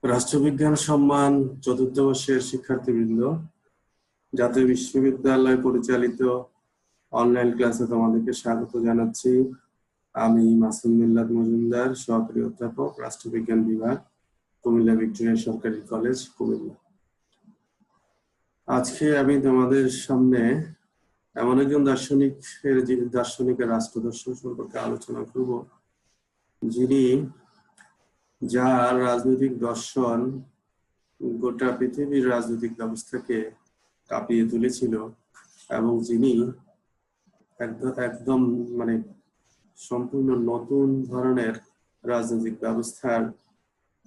রাষ্ট্রবিজ্ঞান সম্মান চতুর্থ বর্ষের শিক্ষার্থীবৃন্দ, জাতীয় বিশ্ববিদ্যালয় পরিচালিত অনলাইন ক্লাসে তোমাদেরকে স্বাগত জানাচ্ছি। আমি মাসুম মিল্লাত মজুমদার, সহকারী অধ্যাপক, রাষ্ট্রবিজ্ঞান বিভাগ, কুমিল্লা ভিক্টোরিয়া সরকারি কলেজ, কুমিল্লা। আজকে আমি তোমাদের সামনে এমন একজন দার্শনিকের রাষ্ট্রদর্শন সম্পর্কে আলোচনা করব, যিনি যার রাজনৈতিক দর্শন গোটা পৃথিবীর রাজনৈতিক ব্যবস্থাকে কাঁপিয়ে তুলেছিল এবং যিনি একদম সম্পূর্ণ নতুন ধরনের রাজনৈতিক ব্যবস্থার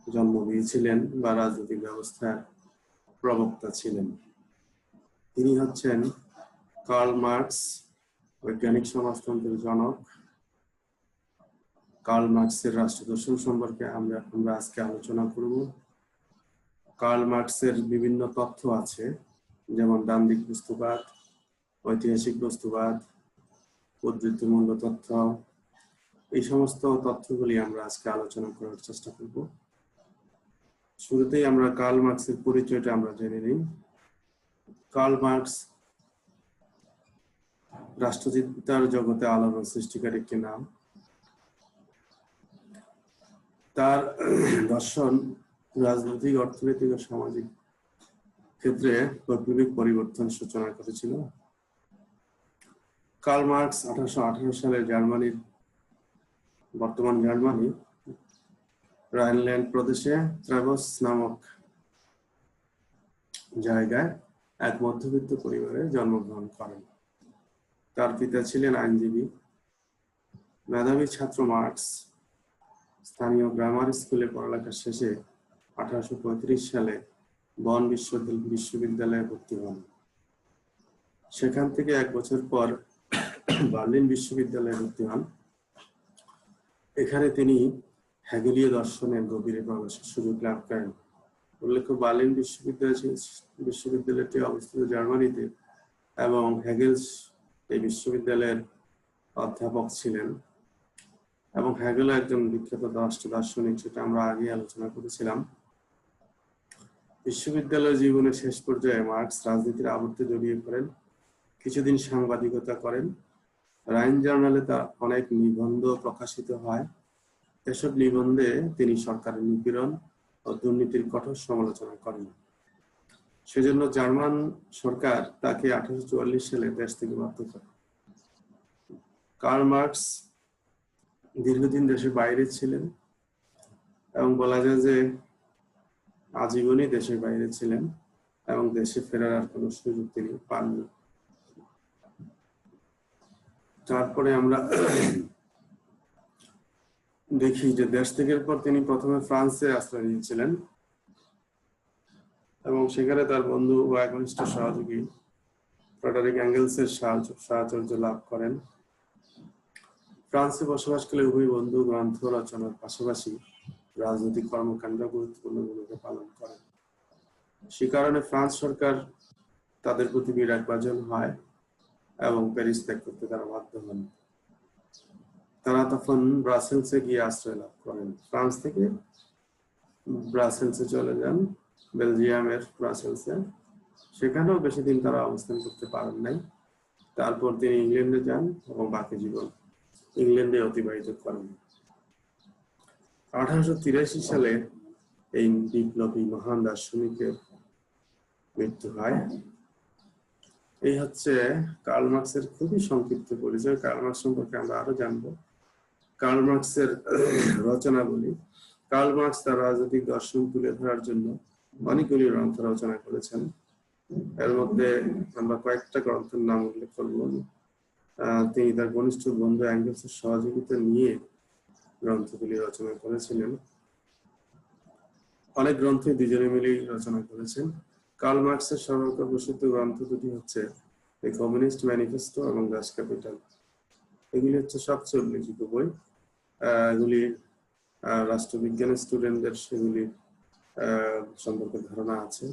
জন্ম দিয়েছিলেন বা রাজনৈতিক ব্যবস্থার প্রবক্তা ছিলেন। তিনি হচ্ছেন কার্ল মার্কস, বৈজ্ঞানিক সমাজতন্ত্রের জনক। কার্ল মার্কসের রাষ্ট্রদর্শন সম্পর্কে আমরা আজকে আলোচনা করব। কার্ল মার্কসের বিভিন্ন তথ্য আছে, যেমন দাম্ভিক বস্তুবাদ, ঐতিহাসিক বস্তুবাদ, উদ্ধৃতমূল্য তথ্য। এই সমস্ত তথ্যগুলি আমরা আজকে আলোচনা করার চেষ্টা করব। শুরুতেই আমরা কার্ল মার্কসের পরিচয়টা আমরা জেনে নিই। কার্ল মার্কস রাষ্ট্রচিন্তার জগতে আলোড়ন সৃষ্টিকার একটি নাম। তার দর্শন রাজনৈতিক, অর্থনৈতিক ও সামাজিক ক্ষেত্রে বৈপ্লবিক পরিবর্তন সূচনা করেছিল। কার্ল মার্কস 1818 সালে বর্তমান জার্মানি রাইনল্যান্ড প্রদেশে ট্রাভস নামক জায়গায় এক মধ্যবিত্ত পরিবারে জন্মগ্রহণ করেন। তার পিতা ছিলেন আইনজীবী। মেধাবী ছাত্র মার্কস স্থানীয় গ্রামার স্কুলে পড়ালেখা শেষে 1835 সালে বন বিশ্ববিদ্যালয়ে ভর্তি হন। সেখান থেকে এক বছর পর বার্লিন বিশ্ববিদ্যালয়ে ভর্তি হন। এখানে তিনি হেগেলীয় দর্শনের গভীরে প্রবেশের সুযোগ লাভ করেন। উল্লেখ্য, বার্লিন বিশ্ববিদ্যালয়টি অবস্থিত জার্মানিতে এবং হেগেলস এই বিশ্ববিদ্যালয়ের অধ্যাপক ছিলেন এবং হেগেল একজন বিখ্যাত দার্শনিক, সেটা আমরা আগে আলোচনা করেছিলাম। বিশ্ববিদ্যালয় জীবনের শেষ পর্যায়ে মার্কস রাজনীতির আবর্তে জড়িয়ে পড়েন। কিছুদিন সাংবাদিকতা করেন। রাইন জার্নালে তার অনেক নিবন্ধ প্রকাশিত হয়। এসব নিবন্ধে তিনি সরকারের নিপীড়ন ও দুর্নীতির কঠোর সমালোচনা করেন। সেজন্য জার্মান সরকার তাকে 1844 সালে দেশ থেকে বাধ্য করে। কার্ল মার্কস দীর্ঘদিন দেশের বাইরে ছিলেন এবং বলা যায় যে আজীবনই দেশের বাইরে ছিলেন এবং দেশে ফেরার আর কোনো সুযোগ তিনি পাননি। তারপরে আমরা দেখি যে দেশ থেকে পর তিনি প্রথমে ফ্রান্সে আশ্রয় নিয়েছিলেন এবং সেখানে তার বন্ধু ও একনিষ্ঠ সহযোগী ফ্রেডারিক এঙ্গেলসের সাহচর্য লাভ করেন। ফ্রান্সে বসবাসকালে উভয় বন্ধু গ্রন্থ রচনার পাশাপাশি রাজনৈতিক কর্মকাণ্ডে গুরুত্বপূর্ণ ভূমিকা পালন করেন। সে কারণে ফ্রান্স সরকার তাদের প্রতি বিরাগভাজন হয় এবং প্যারিস ত্যাগ করতে তারা বাধ্য হন। তারা তখন ব্রাসেলসে গিয়ে আশ্রয় লাভ করেন। ফ্রান্স থেকে ব্রাসেলসে চলে যান, বেলজিয়ামের ব্রাসেলসে। সেখানেও বেশি দিন তারা অবস্থান করতে পারেন নাই। তারপর তিনি ইংল্যান্ডে যান এবং বাকি জীবন ইংল্যান্ডে অতিবাহিত করেন। 1883 সালে এই বিপ্লবী মহান দার্শনিকের মৃত্যু হয়। এই হচ্ছে কার্ল মার্কসের খুবই সংক্ষিপ্ত পরিচয়। কার্ল মার্কস সম্পর্কে আমরা আরো জানবো। কার্ল মার্কসের রচনাবলী। কার্ল মার্কস তার রাজনৈতিক দর্শন তুলে ধরার জন্য অনেকগুলি গ্রন্থ রচনা করেছেন। এর মধ্যে আমরা কয়েকটা গ্রন্থের নাম উল্লেখ করব। তিনি তার ঘনিষ্ঠ বন্ধু অ্যাঙ্গেলসের সহযোগিতা নিয়ে গ্রন্থগুলি রচনা করেছিলেন। অনেক গ্রন্থে দুজনে মিলেই রচনা করেছেন। কার্ল মার্কসের সর্বপ্রসিদ্ধ গ্রন্থ দুটি হচ্ছে দ্য কমিউনিস্ট ম্যানিফেস্টো এবং দাস ক্যাপিটাল। এগুলি হচ্ছে সবচেয়ে উল্লেখযোগ্য বই। এগুলি রাষ্ট্রবিজ্ঞানের স্টুডেন্টদের সেগুলি সম্পর্কে ধারণা আছে।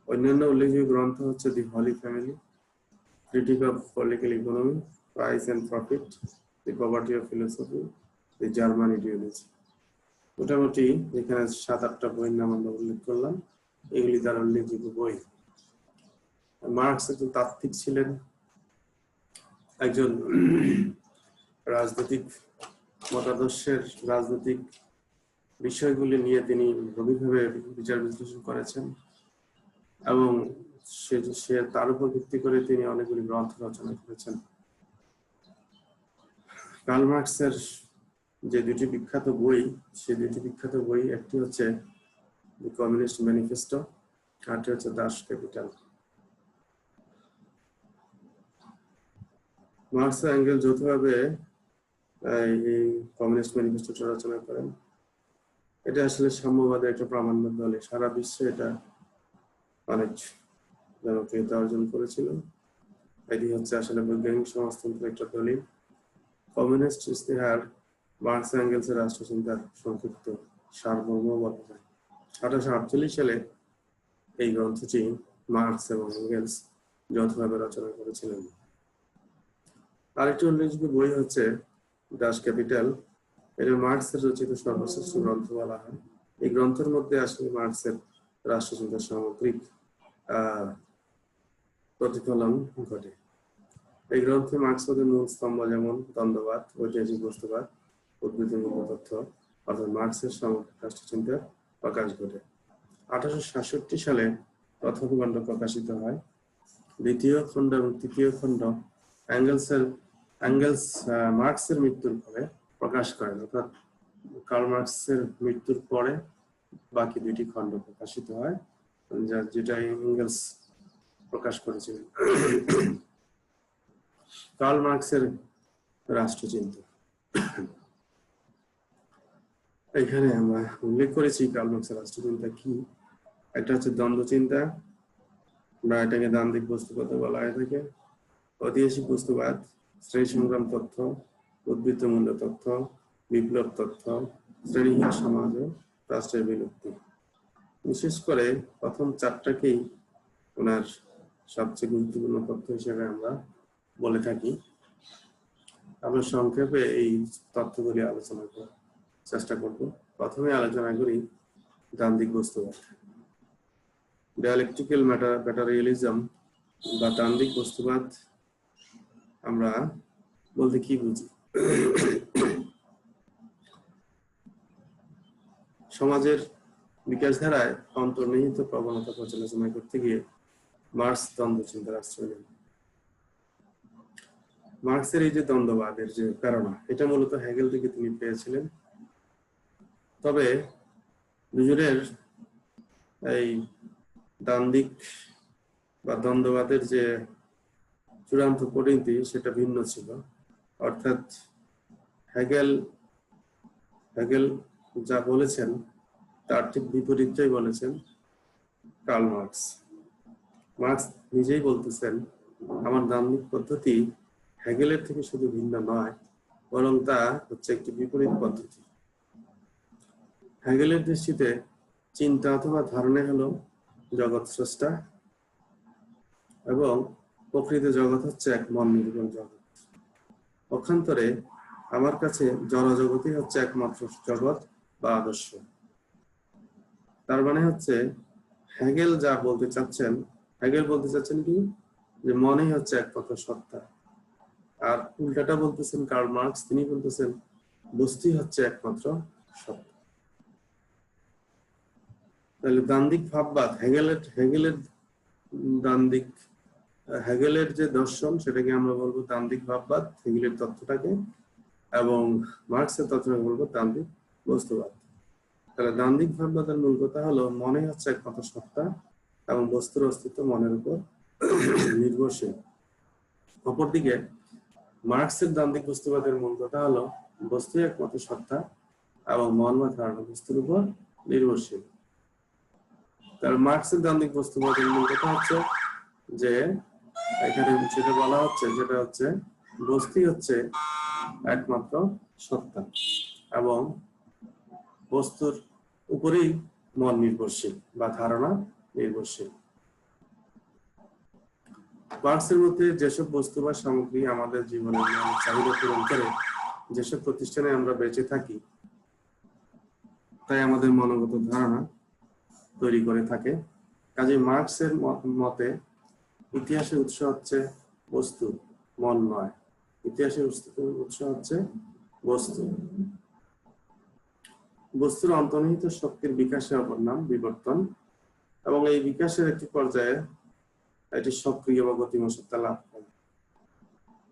অন্যান্য উল্লেখযোগ্য গ্রন্থ হচ্ছে the holy family, critique of political economy, price and profit, the poverty of philosophy, the German ideology. মোটামুটি এখানে 7-8টা বইয়ের নাম আমরা উল্লেখ করলাম, এগুলি তার উল্লেখযোগ্য বই। মার্কস একজন তাত্ত্বিক ছিলেন, একজন রাজনৈতিক মতাদর্শের রাজনৈতিক বিষয়গুলি নিয়ে তিনি গভীরভাবে বিচার বিশ্লেষণ করেছেন এবং সে তার উপর ভিত্তি করে তিনি অনেকগুলি গ্রন্থ রচনা করেছেন। কার্ল মার্কসের যে দুটি বিখ্যাত বই, সেই দুটি বিখ্যাত বই একটি হচ্ছে দি কমিউনিস্ট ম্যানিফেস্টো, আরটি হচ্ছে দাস ক্যাপিটাল। মার্কস ও এঙ্গেলস যৌথভাবে এই কমিউনিস্ট ম্যানিফেস্টোটা রচনা করেন। এটা আসলে সাম্যবাদের একটা প্রামাণ্য দলে সারা বিশ্বে এটা অনেক জনপ্রিয়তা অর্জন করেছিল। এটি হচ্ছে আসলে বৈজ্ঞানিক সমাজতন্ত্রের একটা দলিল। কমিউনিস্ট ইস্তেহার মার্কস ও এঙ্গেলসের রাষ্ট্রচিন্তার সংক্ষিপ্ত সারমর্ম বলা যায়। 1848 সালে এই গ্রন্থটি মার্কস এবং এঙ্গেলস যৌথভাবে রচনা করেছিলেন। আরেকটি উল্লেখযোগ্য বই হচ্ছে দাস ক্যাপিটাল। এটা মার্কসের রচিত সর্বশ্রেষ্ঠ গ্রন্থ বলা হয়। এই গ্রন্থের মধ্যে আসলে মার্কসের রাষ্ট্রচিন্তার সামগ্রিক প্রতিফলন ঘটে। এই গ্রন্থে মার্কসবাদের মূল স্তম্ভ যেমন দ্বন্দ্ববাদ, ঐতিহাসিক বস্তুবাদ, উদ্বৃত্তিমূলক তথ্য অর্থাৎ মার্কসের সামগ্রিক রাষ্ট্রচিন্তার প্রকাশ ঘটে। 1867 সালে প্রথম খণ্ড প্রকাশিত হয়। দ্বিতীয় খণ্ড এবং তৃতীয় খণ্ড মার্কসের মৃত্যুর পরে প্রকাশ করেন, অর্থাৎ কার্ল মার্কসের মৃত্যুর পরে বাকি দুইটি খণ্ড প্রকাশিত হয়, যেটা এঙ্গেলস প্রকাশ করেছিলেন। কার্ল মার্কসের রাষ্ট্রচিন্তা, এখানে আমরা উল্লেখ করেছি কার্ল মার্কসের রাষ্ট্রচিন্তা কি। একটা হচ্ছে দ্বন্দ্ব চিন্তা, বা এটাকে দ্বান্দ্বিক বস্তুবাদ বলা হয়ে থাকে। ঐতিহাসিক বস্তুবাদ, শ্রেণী সংগ্রাম তথ্য, উদ্বৃত্তমূল্য তথ্য, বিপ্লব তথ্য, শ্রেণীহীন সমাজ ও রাষ্ট্রের বিলুপ্তি। বিশেষ করে প্রথম চারটাকেই ওনার সবচেয়ে গুরুত্বপূর্ণ তথ্য হিসেবে আমরা বলে থাকি। আমরা সংক্ষেপে এই তথ্যগুলি আলোচনা করার চেষ্টা করব। প্রথমে আলোচনা করি দ্বান্দ্বিক বস্তুবাদ। ডায়ালেকটিক্যাল ম্যাটেরিয়ালিজম বা দ্বান্দ্বিক বস্তুবাদ আমরা বলতে কি বুঝি? সমাজের বিকাশধারায় অন্তর্নিহিত প্রবণতা পর্যালোচনা করতে গিয়ে মার্কস দ্বন্দ্ব চিন্তার আশ্রয় নেন। মার্কসের এই যে দ্বন্দ্ববাদের যে প্রেরণা, এটা মূলত হেগেল থেকে তিনি পেয়েছিলেন। তবে দুজনের এই দ্বান্দ্বিক বা দ্বন্দ্ববাদের যে চূড়ান্ত পরিণতি সেটা ভিন্ন ছিল। অর্থাৎ হেগেল যা বলেছেন তার ঠিক বিপরীতটাই বলেছেন কার্ল মার্কস। মার্কস নিজেই বলতেছেন, আমার দ্বান্দ্বিক পদ্ধতি হেগেলের থেকে শুধু ভিন্ন নয়, বরং তা হচ্ছে একটি বিপরীত পদ্ধতি। হেগেলের দৃষ্টিতে চিন্তা অথবা ধারণা হলো জগৎ স্রষ্টা এবং প্রকৃত জগৎ হচ্ছে এক মন নির্ভর জগৎ। পক্ষান্তরে আমার কাছে জড় জগতই হচ্ছে একমাত্র জগৎ বা আদর্শ। তার মানে হচ্ছে হেগেল যা বলতে চাচ্ছেন, হেগেল বলতে চাচ্ছেন কি, যে মনই হচ্ছে একমাত্র সত্তা। আর উল্টাটা বলতেছেন কার্ল মার্কস, তিনি বলতেছেন বস্তুই হচ্ছে একমাত্র সত্তা। তাহলে দ্বান্দ্বিক ভাববাদ, হেগেলের যে দর্শন সেটাকে আমরা বলবো দ্বান্দ্বিক ভাববাদ, হেগেলের তত্ত্বটাকে, এবং মার্কসের তত্ত্বটাকে বলবো দ্বান্দ্বিক বস্তুবাদ। তাহলে দ্বান্দ্বিক ভাববাদের মূল কথা হলো মনে হচ্ছে একমাত্র সত্তা এবং বস্তুর অস্তিত্ব মনের উপর নির্ভরশীল। অপরদিকে মার্কসের দ্বান্দ্বিক বস্তুবাদের মূল কথা হলো বস্তুই একমাত্র সত্তা এবং মন বা ধারণা বস্তুর উপর নির্ভরশীল। তাহলে মার্কসের দ্বান্দ্বিক বস্তুবাদের মূল কথা হচ্ছে যে এখানে যেটা বলা হচ্ছে যেটা হচ্ছে বস্তুই হচ্ছে একমাত্র সত্তা এবং বস্তুর উপরেই মন নির্ভরশীল বা ধারণা নির্ভরশীল। মার্কসের মধ্যে যেসব বস্তু বা সামগ্রী আমাদের জীবনের চাহিদা পূরণ করে, যেসব প্রতিষ্ঠানে আমরা বেঁচে থাকি, তাই আমাদের মনোগত ধারণা তৈরি করে থাকে। কাজে মার্কসের মতে ইতিহাসের উৎস হচ্ছে বস্তু, মন নয়। ইতিহাসের উৎস হচ্ছে বস্তু। বস্তুর অন্তর্নিহিত শক্তির বিকাশের অপর নাম বিবর্তন, এবং এই বিকাশের একটি পর্যায়ে এটি সক্রিয় বা গতিময় সত্তা লাভ করে।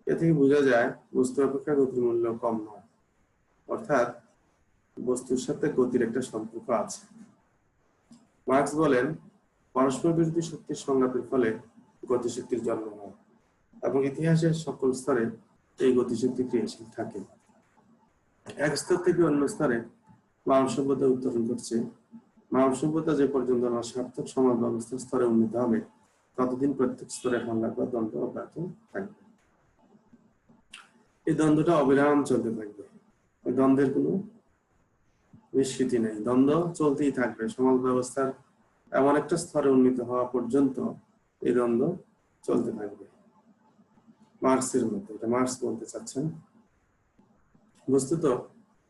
এ থেকে বোঝা যায় বস্তু অপেক্ষা গতির মূল্য কম নয়, অর্থাৎ বস্তুর সাথে গতির একটা সম্পর্ক আছে। মার্কস বলেন পরস্পর বিরোধী শক্তির সংঘাতের ফলে গতিশক্তির জন্ম হয়, এবং ইতিহাসের সকল স্তরে এই গতিশক্তি ক্রিয়াশীল থাকে। এক স্তর থেকে অন্য স্তরে মানব সভ্যতা উত্তরণ করছে। মানব সভ্যতা যে পর্যন্ত না সার্থক সমাজ ব্যবস্থার স্তরে উন্নীত হবে, ততদিন প্রত্যেক স্তরে সংঘাত বা দ্বন্দ্ব অব্যাহত থাকবে। এই দ্বন্দ্বটা অবিরাম চলতে থাকবে, এই দ্বন্দ্বের কোনো নিশ্চিতি নেই, দ্বন্দ্ব চলতেই থাকবে। সমাজ ব্যবস্থার এমন একটা স্তরে উন্নীত হওয়া পর্যন্ত এই দ্বন্দ্ব চলতে থাকবে। মার্কসের মতো, এটা মার্কস বলতে চাচ্ছেন। বস্তুত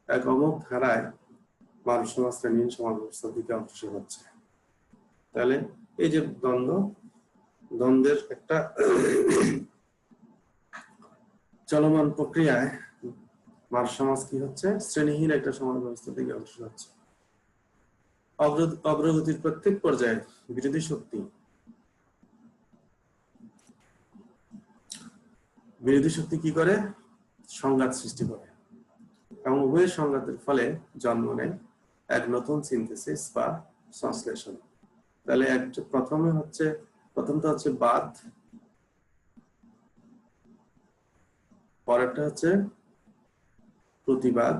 এক অমোঘ ধারায় মানব সমাজ শ্রেণীহীন সমাজ ব্যবস্থার দিকে অগ্রসর হচ্ছে। তাহলে এই যে দ্বন্দ্বের একটা চলমান প্রক্রিয়ায় মানব সমাজ কি হচ্ছে, শ্রেণীহীন একটা সমাজ ব্যবস্থার দিকে অগ্রসর হচ্ছে। অগ্রগতির প্রত্যেক পর্যায়ে বিরোধী শক্তি কি করে, সংঘাত সৃষ্টি করে, এবং উভয় সংঘাতের ফলে জন্ম নেয় এক নতুন সিনথেসিস বা সংশ্লেষণ। তাহলে প্রথমটা হচ্ছে বাদ, পরেরটা হচ্ছে প্রতিবাদ।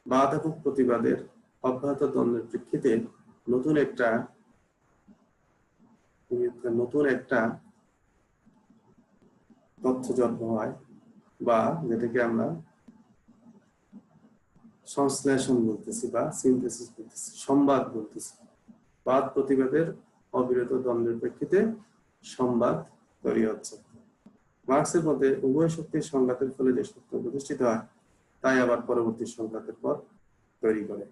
বাদ এবং প্রতিবাদের অব্যাহত দ্বন্দ্বের প্রেক্ষিতে নতুন একটা তথ্য জন্ম হয়, বা যেটাকে আমরা সংশ্লেষণ বলতেছি বা সিনথেসিস বলতেছি, সংবাদ বলতেছি। বাদ প্রতিবাদের অবিরত দ্বন্দ্বের প্রেক্ষিতে সংবাদ তৈরি হচ্ছে। মার্কসের মতে উভয় শক্তির সংঘাতের ফলে যে সত্য প্রতিষ্ঠিত হয়, তাই আবার পরবর্তী সংঘাতের পথ তৈরি করে।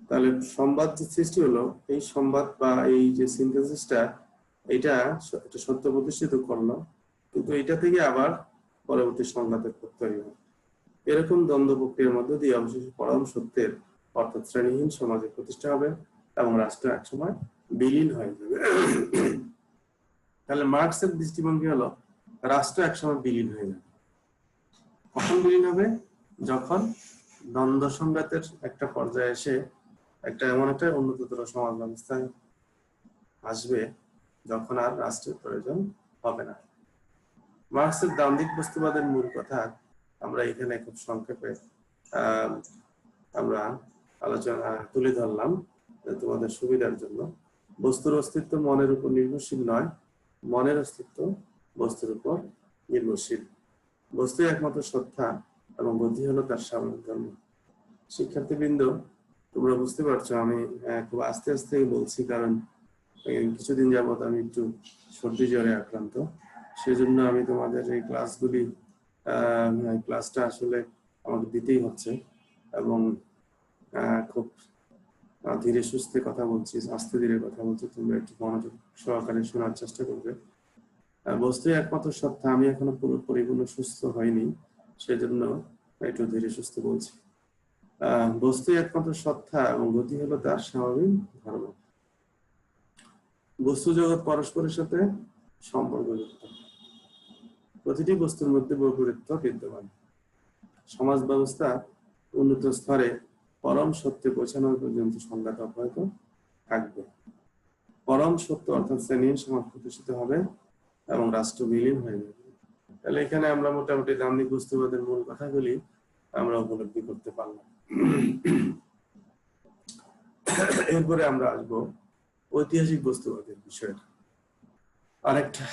তাহলে সংবাদ যে সৃষ্টি হলো, এই সংবাদ বা এই যে সিনথেসিসটা, এটা সত্য প্রতিষ্ঠিত করলো, কিন্তু এটা থেকে আবার পরবর্তী সংঘাতের পথ তৈরি হয়। এরকম দ্বন্দ্ব প্রক্রিয়ার মধ্য দিয়ে অবশেষে পরম সত্যের অর্থাৎ শ্রেণীহীন সমাজের প্রতিষ্ঠা হবে এবং রাষ্ট্র একসময় বিলীন হয়ে যাবে। তাহলে মার্কসের দৃষ্টিভঙ্গি হলো রাষ্ট্র একসময় বিলীন হয়ে যাবে। কখন বিলীন হবে? যখন দ্বন্দ্ব সংঘাতের একটা পর্যায়ে এসে এমন একটা উন্নততর সমাজ ব্যবস্থায় আসবে যখন আর রাষ্ট্রের প্রয়োজন হবে না। মার্কসের দ্বান্দ্বিক বস্তুবাদের মূল কথা আমরা এখানে খুব সংক্ষেপে আমরা আলোচনা তুলে ধরলাম তোমাদের সুবিধার জন্য। বস্তুর অস্তিত্ব মনের উপর নির্ভরশীল নয়, মনের অস্তিত্ব বস্তুর উপর নির্ভরশীল। বস্তু একমাত্র সত্তা এবং বুদ্ধি হলো তার স্বাভাবিক ধর্ম। শিক্ষার্থীবৃন্দ, তোমরা বুঝতে পারছো আমি খুব আস্তে আস্তে বলছি, কারণ কিছুদিন যাবত আমি একটু সর্দি জ্বরে আক্রান্ত। সেজন্য আমি তোমাদের এই ক্লাসটা আসলে আমাকে দিতেই হচ্ছে, এবং খুব ধীরে সুস্থে কথা বলছি, আস্তে ধীরে কথা বলছি। তোমরা একটু মনোযোগ সহকারে শোনার চেষ্টা করবে। বস্তু একমাত্র সত্তা, আমি এখনো পরিপূর্ণ সুস্থ হয়নি, সেজন্য একটু ধীরে সুস্থে বলছি। বস্তু একমাত্র সত্তা এবং গতি হলো তার স্বাভাবিক ধর্ম। বস্তু জগৎ পরস্পরের সাথে সম্পর্কযুক্ত, প্রতিটি বস্তুর মধ্যে বৈপরীত্য বিদ্যমান। সমাজ ব্যবস্থা উন্নত স্তরে পরম সত্যে পৌঁছানোর পর্যন্ত সংঘাত অব্যাহত থাকবে। পরম সত্য অর্থাৎ শ্রেণীহীন সমাজ প্রতিষ্ঠিত হবে এবং রাষ্ট্র বিলীন হয়ে যাবে। তাহলে এখানে আমরা মোটামুটি দ্বান্দ্বিক বস্তুবাদের মূল কথাগুলি আমরা উপলব্ধি করতে পারলাম। এরপরে আমরা আসবো ঐতিহাসিক বস্তুবাদের বিষয়ে। আরেকটা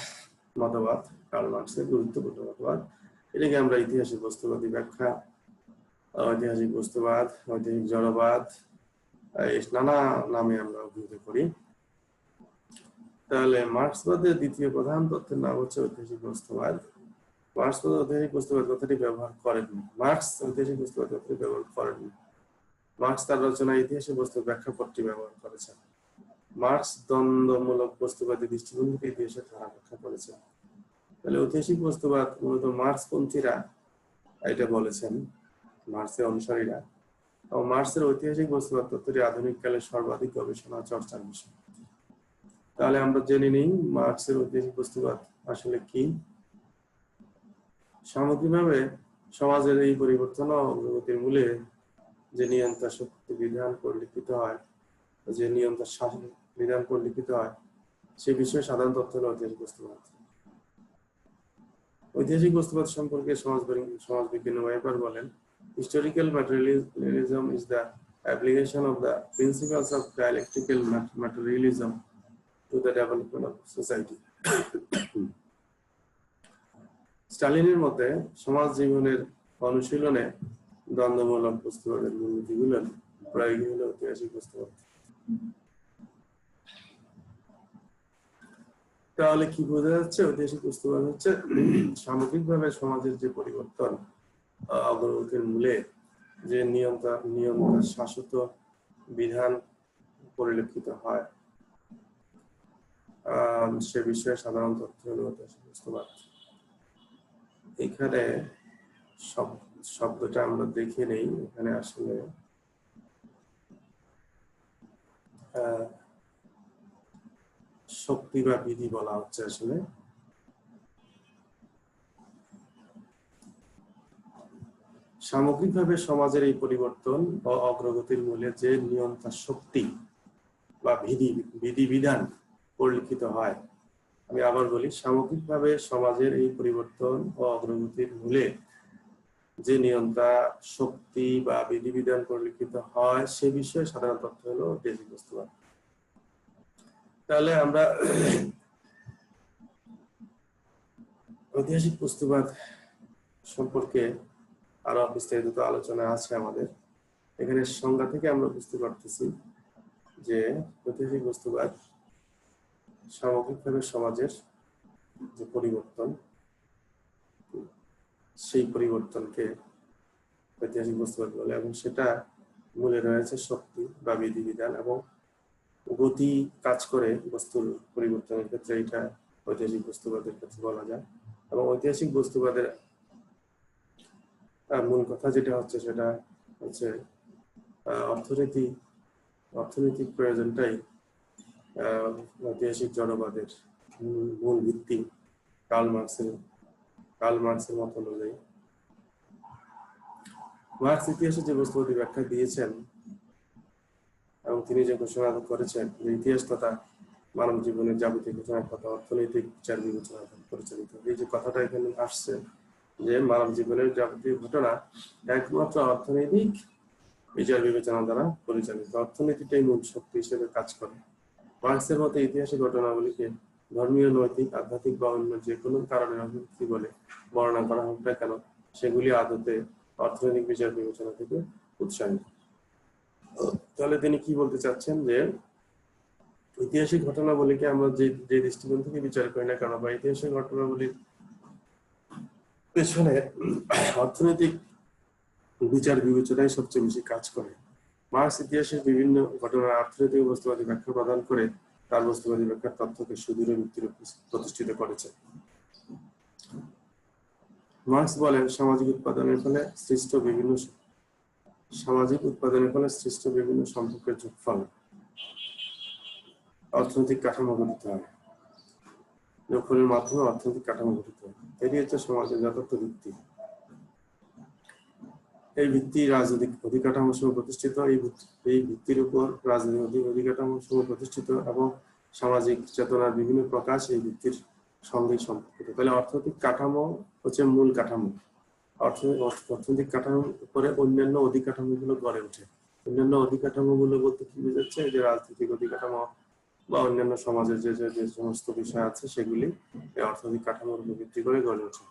মতবাদ, কার্ল মার্কসের গুরুত্বপূর্ণ মতবাদ, এটাকে আমরা ইতিহাসের বস্তুবাদী ব্যাখ্যা, ঐতিহাসিক বস্তুবাদ, ঐতিহাসিক জড়বাদ, নানা নামে আমরা অভিহিত করি। তাহলে মার্কসবাদের দ্বিতীয় প্রধান তত্ত্বের নাম হচ্ছে ঐতিহাসিক বস্তুবাদ। মার্কস ঐতিহাসিক বস্তুবাদ কথাটি ব্যবহার করেননি। মার্কস ঐতিহাসিক বস্তুবাদ কথাটি ব্যবহার করেননি। মার্কস তার রচনায় ইতিহাসের বস্তু ব্যাখ্যা পদ্ধতি ব্যবহার করেছেন। মার্কস দ্বন্দ্বমূলক বস্তুবাদী দৃষ্টিভঙ্গিতে ইতিহাসের ধারা ব্যাখ্যা করেছেন। তাহলে ঐতিহাসিক বস্তুবাদ মূলত মার্কসপন্থীরা এটা বলেছেন, মার্কসের অনুসারীরা। এবং মার্কসের ঐতিহাসিক বস্তুবাদ তত্ত্বটি আধুনিক কালে সর্বাধিক গবেষণা চর্চার বিষয়। তাহলে আমরা জেনে নিই মার্কসের ঐতিহাসিক বস্তুবাদ আসলে কি। সামগ্রিকভাবে সমাজের এই পরিবর্তন ও অগ্রগতির মূলে যে নিয়ন্ত্রণ শক্তি বিধান পরিলক্ষিত হয়, যে নিয়ন্ত্রণ শাসন বিধান পরিলক্ষিত হয়, সে বিষয়ে সাধারণ তথ্য হল ঐতিহাসিক বস্তুবাদ। ঐতিহাসিক বস্তুবাদ সম্পর্কে সমাজবিজ্ঞানী ওয়েবার বলেন, historical materialism is the application of the principles of dialectical materialism to the development of society. স্টালিনের মতে সমাজ জীবনের অনুশীলনে দ্বন্দ্বমূলক বস্তুবাদের মূলনীতিগুলোর প্রয়োগই হলো ঐতিহাসিক বস্তুবাদ। তাহলে কি বোঝা যাচ্ছে? ঐতিহাসিক বস্তুবাদ হচ্ছে সামগ্রিকভাবে সমাজের যে পরিবর্তন অগ্রগতির মূলে যে নিয়ন্ত্রণ শাসিত বিধান পরিলক্ষিত হয়, সে বিষয়ে সাধারণ তথ্য হল ঐতিহাসিক বস্তুবাদ। এখানে শব্দটা আমরা দেখে নেই। এখানে আসলে শক্তি বা বিধি বলা হচ্ছে। আসলে সামগ্রিকভাবে সমাজের এই পরিবর্তন ও অগ্রগতির মূলে যে নিয়ন্ত্রণ শক্তি বা বিধিবিধান পরিলক্ষিত হয়, আমি আবার বলি, সামগ্রিকভাবে সমাজের এই পরিবর্তন ও অগ্রগতির মূলে যে নিয়ন্ত্রণ শক্তি বা বিধিবিধান পরিলক্ষিত হয়, সে বিষয়ে সাধারণ তথ্য হলো ঐতিহাসিক বস্তুবাদ। তাহলে আমরা ঐতিহাসিক বস্তুবাদ সম্পর্কে আরো বিস্তারিত আলোচনা আছে আমাদের। এখানে সংজ্ঞা থেকে আমরা বুঝতে পারতেছি যে ঐতিহাসিক বস্তুবাদ সামগ্রিকভাবে সমাজের যে পরিবর্তন, সেই পরিবর্তনকে ঐতিহাসিক বস্তুবাদ বলে, এবং সেটা মূলে রয়েছে শক্তি বা বিধিবিধান এবং গতি কাজ করে বস্তুর পরিবর্তনের ক্ষেত্রে। এটা ঐতিহাসিক বস্তুবাদের ক্ষেত্রে বলা যায়। এবং ঐতিহাসিক বস্তুবাদের মূল কথা যেটা হচ্ছে সেটা হচ্ছে অর্থনৈতিক প্রয়োজনটাই ঐতিহাসিক জড়বাদের মূল ভিত্তি। কার্ল মার্কসের মত অনুযায়ী মার্কস ইতিহাসে যে বস্তুবাদী ব্যাখ্যা দিয়েছেন এবং তিনি যে ঘোষণা করেছেন যে ইতিহাস তথা মানব জীবনের যাবতীয় ঘটনার কথা অর্থনৈতিক বিচার বিবেচনা পরিচালিত। এই যে কথাটা এখানে আসছে যে মানব জীবনের যাবতীয় ঘটনা একমাত্র অর্থনৈতিক বিচার বিবেচনা দ্বারা পরিচালিত, অর্থনীতিটাই মূল শক্তি হিসেবে কাজ করে। মার্কসের মতে ইতিহাসের ঘটনাগুলিকে ধর্মীয়, নৈতিক, আধ্যাত্মিক বা অন্য যে কোনো কারণের অভিব্যক্তি বলে বর্ণনা করা হোক না কেন, সেগুলি আদতে অর্থনৈতিক বিচার বিবেচনা থেকে উৎসাহিত। তাহলে তিনি কি বলতে চাচ্ছেন যে ঐতিহাসিক ঘটনাবলীকে আমরা যে দৃষ্টিকোণ থেকে বিচার করি না কেন, বা ইতিহাসের ঘটনাবলীর পেছনে অর্থনৈতিক বিচার বিবেচনায় সবচেয়ে বেশি কাজ করে। মার্কস ইতিহাসের বিভিন্ন ঘটনার অর্থনৈতিক বস্তুবাদী ব্যাখ্যা প্রদান করে তার বস্তুবাদী ব্যাখ্যার তত্ত্বকে সুদৃঢ় ভিত্তির প্রতিষ্ঠিত করেছে। মার্কস বলেন, সামাজিক উৎপাদনের ফলে সৃষ্ট বিভিন্ন সম্পর্কের যোগফল অর্থনৈতিক কাঠামো গঠিত হয়। যোগফলের মাধ্যমে অর্থনৈতিক কাঠামো গঠিত হয়। এটি হচ্ছে সমাজের যথার্থ ভিত্তি। এই ভিত্তি রাজনৈতিক অধিকাঠামো সহ প্রতিষ্ঠিত। এই ভিত্তির উপর রাজনৈতিক অধিকাঠামো সহ প্রতিষ্ঠিত এবং সামাজিক চেতনার বিভিন্ন প্রকাশ এই ভিত্তির সঙ্গে সম্পর্কিত। তাহলে অর্থনৈতিক কাঠামো হচ্ছে মূল কাঠামো। অর্থনৈতিক কাঠামোর উপরে অন্যান্য অধিকাঠামোগুলো গড়ে ওঠে। অন্যান্য অধিকাঠামোগুলো বলতে কি বোঝাচ্ছে? যে রাজনৈতিক অধিকাঠামো বা অন্যান্য সমাজের যে সমস্ত বিষয় আছে সেগুলি এই অর্থনৈতিক কাঠামোর উপর ভিত্তি করে গড়ে ওঠে।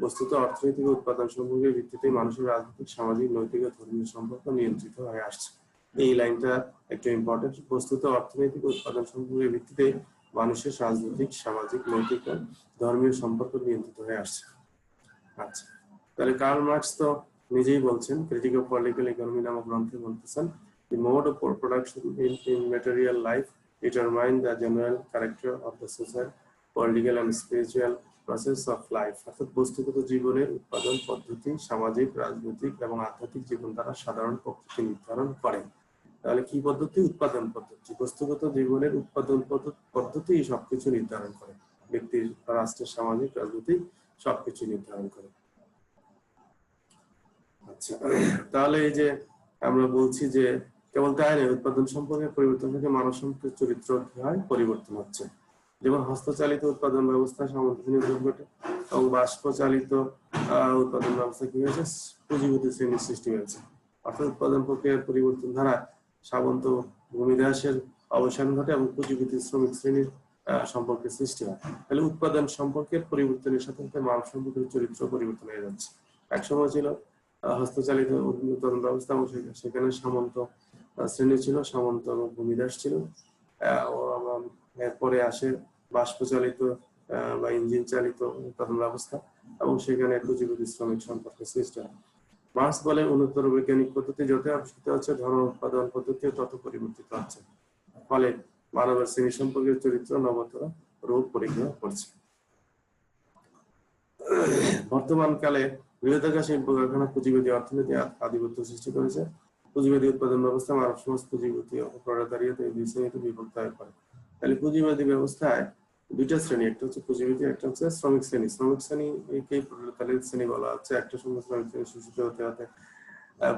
বস্তুত অর্থনৈতিক উৎপাদন সম্পর্কের ভিত্তিতে মানুষের রাজনৈতিক, সামাজিক, নৈতিক ও ধর্মীয় সম্পর্ক নিয়ন্ত্রিত হয়ে আসছে। এই লাইনটা একটু ইম্পর্টেন্ট। বস্তুত অর্থনৈতিক উৎপাদন সম্পর্কের ভিত্তিতে মানুষের রাজনৈতিক, সামাজিক, নৈতিক ও ধর্মীয় সম্পর্ক নিয়ন্ত্রিত হয়ে আসছে। আচ্ছা, তাহলে কার্ল মার্কস তো নিজেই বলছেন, ক্রিটিক অফ পলিটিক্যাল ইকোনমি নামক গ্রন্থে বলতেছেন, the mode of production in material life determine the general character of the social, political and spiritual process of life. অর্থাৎ বস্তুগত জীবনের উৎপাদন পদ্ধতি সামাজিক, রাজনৈতিক এবং আধ্যাত্মিক জীবন দ্বারা সাধারণ প্রকৃতি নির্ধারণ করে। তাহলে কি পদ্ধতি? উৎপাদন পদ্ধতি। বস্তুগত জীবনের উৎপাদন পদ্ধতি সবকিছু নির্ধারণ করে, ব্যক্তির, রাষ্ট্রের, সামাজিক, রাজনৈতিক সবকিছু নির্ধারণ করে। আচ্ছা, তাহলে এই যে আমরা বলছি যে কেবল তাই নয়, উৎপাদন সম্পর্কে পরিবর্তন থেকে মানব সম্পর্কের চরিত্র কি হয়? পরিবর্তন হচ্ছে। যেমন হস্তচালিত উৎপাদন ব্যবস্থা সামগ্রিক ঘটে এবং বাষ্পচালিত উৎপাদন ব্যবস্থা কি হয়েছে? পুঁজিপতি শ্রেণীর সৃষ্টি হয়েছে। অর্থাৎ উৎপাদন প্রক্রিয়ার পরিবর্তন দ্বারা সামন্ত ভূমিদাসের অবসান ঘটে এবং পুঁজিপতি শ্রমিক শ্রেণীর সম্পর্কের সৃষ্টি হয়। তাহলে উৎপাদন সম্পর্কের পরিবর্তনের সাথে সাথে মানব সম্পর্কের চরিত্র পরিবর্তন হয়ে যাচ্ছে। একসময় ছিল হস্তচালিত উৎপাদন ব্যবস্থা এবং সেখানে সামন্ত শ্রেণী ছিল, সামন্ত এবং ভূমিদাস ছিল। এরপরে আসে বাষ্পচালিত বা ইঞ্জিন চালিত উৎপাদন ব্যবস্থা এবং সেখানে পুঁজিপতি শ্রমিক সম্পর্কের সৃষ্টি হয়। মার্কস বলে উন্নতর বৈজ্ঞানিক পদ্ধতি যত আবিষ্কৃত হচ্ছে, ধর্ম উৎপাদন পদ্ধতিও তত পরিবর্তিত হচ্ছে। ফলে মানবের শ্রেণী সম্পর্কের চরিত্র নবতর রূপ পরিগ্রহ করছে। বর্তমান কালে বৃহদাকার শিল্প কারখানা পুঁজিবাদী অর্থনীতি আধিপত্য সৃষ্টি করেছে। পুঁজিবাদী উৎপাদন ব্যবস্থা মানব সমাজ পুঁজিপতি অপরাধারিত এই দুই শ্রেণীতে বিভক্ত হয়ে পড়ে। তাহলে পুঁজিবাদী ব্যবস্থায় দুইটা শ্রেণী, একটা হচ্ছে পুঁজিবাদী, একটা হচ্ছে শ্রমিক শ্রেণী। শ্রমিক শ্রেণীকেই প্রলেতারিক শ্রেণী বলা হচ্ছে। একটা সময় শ্রমিক শ্রেণী শোষিত হতে হতে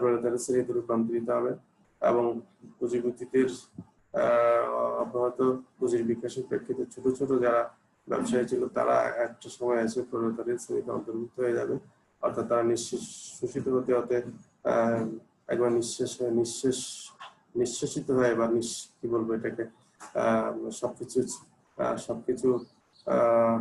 প্রলেতারিক শ্রেণীতে রূপান্তরিত হবে এবং পুঁজিপতিদের অব্যাহত পুঁজির বিকাশের প্রেক্ষিতে ছোট ছোট যারা ব্যবসায়ী ছিল তারা একটা সময় এসে প্রলেতারিক শ্রেণীতে অন্তর্ভুক্ত হয়ে যাবে। অর্থাৎ তারা শোষিত হতে হতে একবার নিঃশেষিত হয়ে বা কি বলবো এটাকে, সবকিছু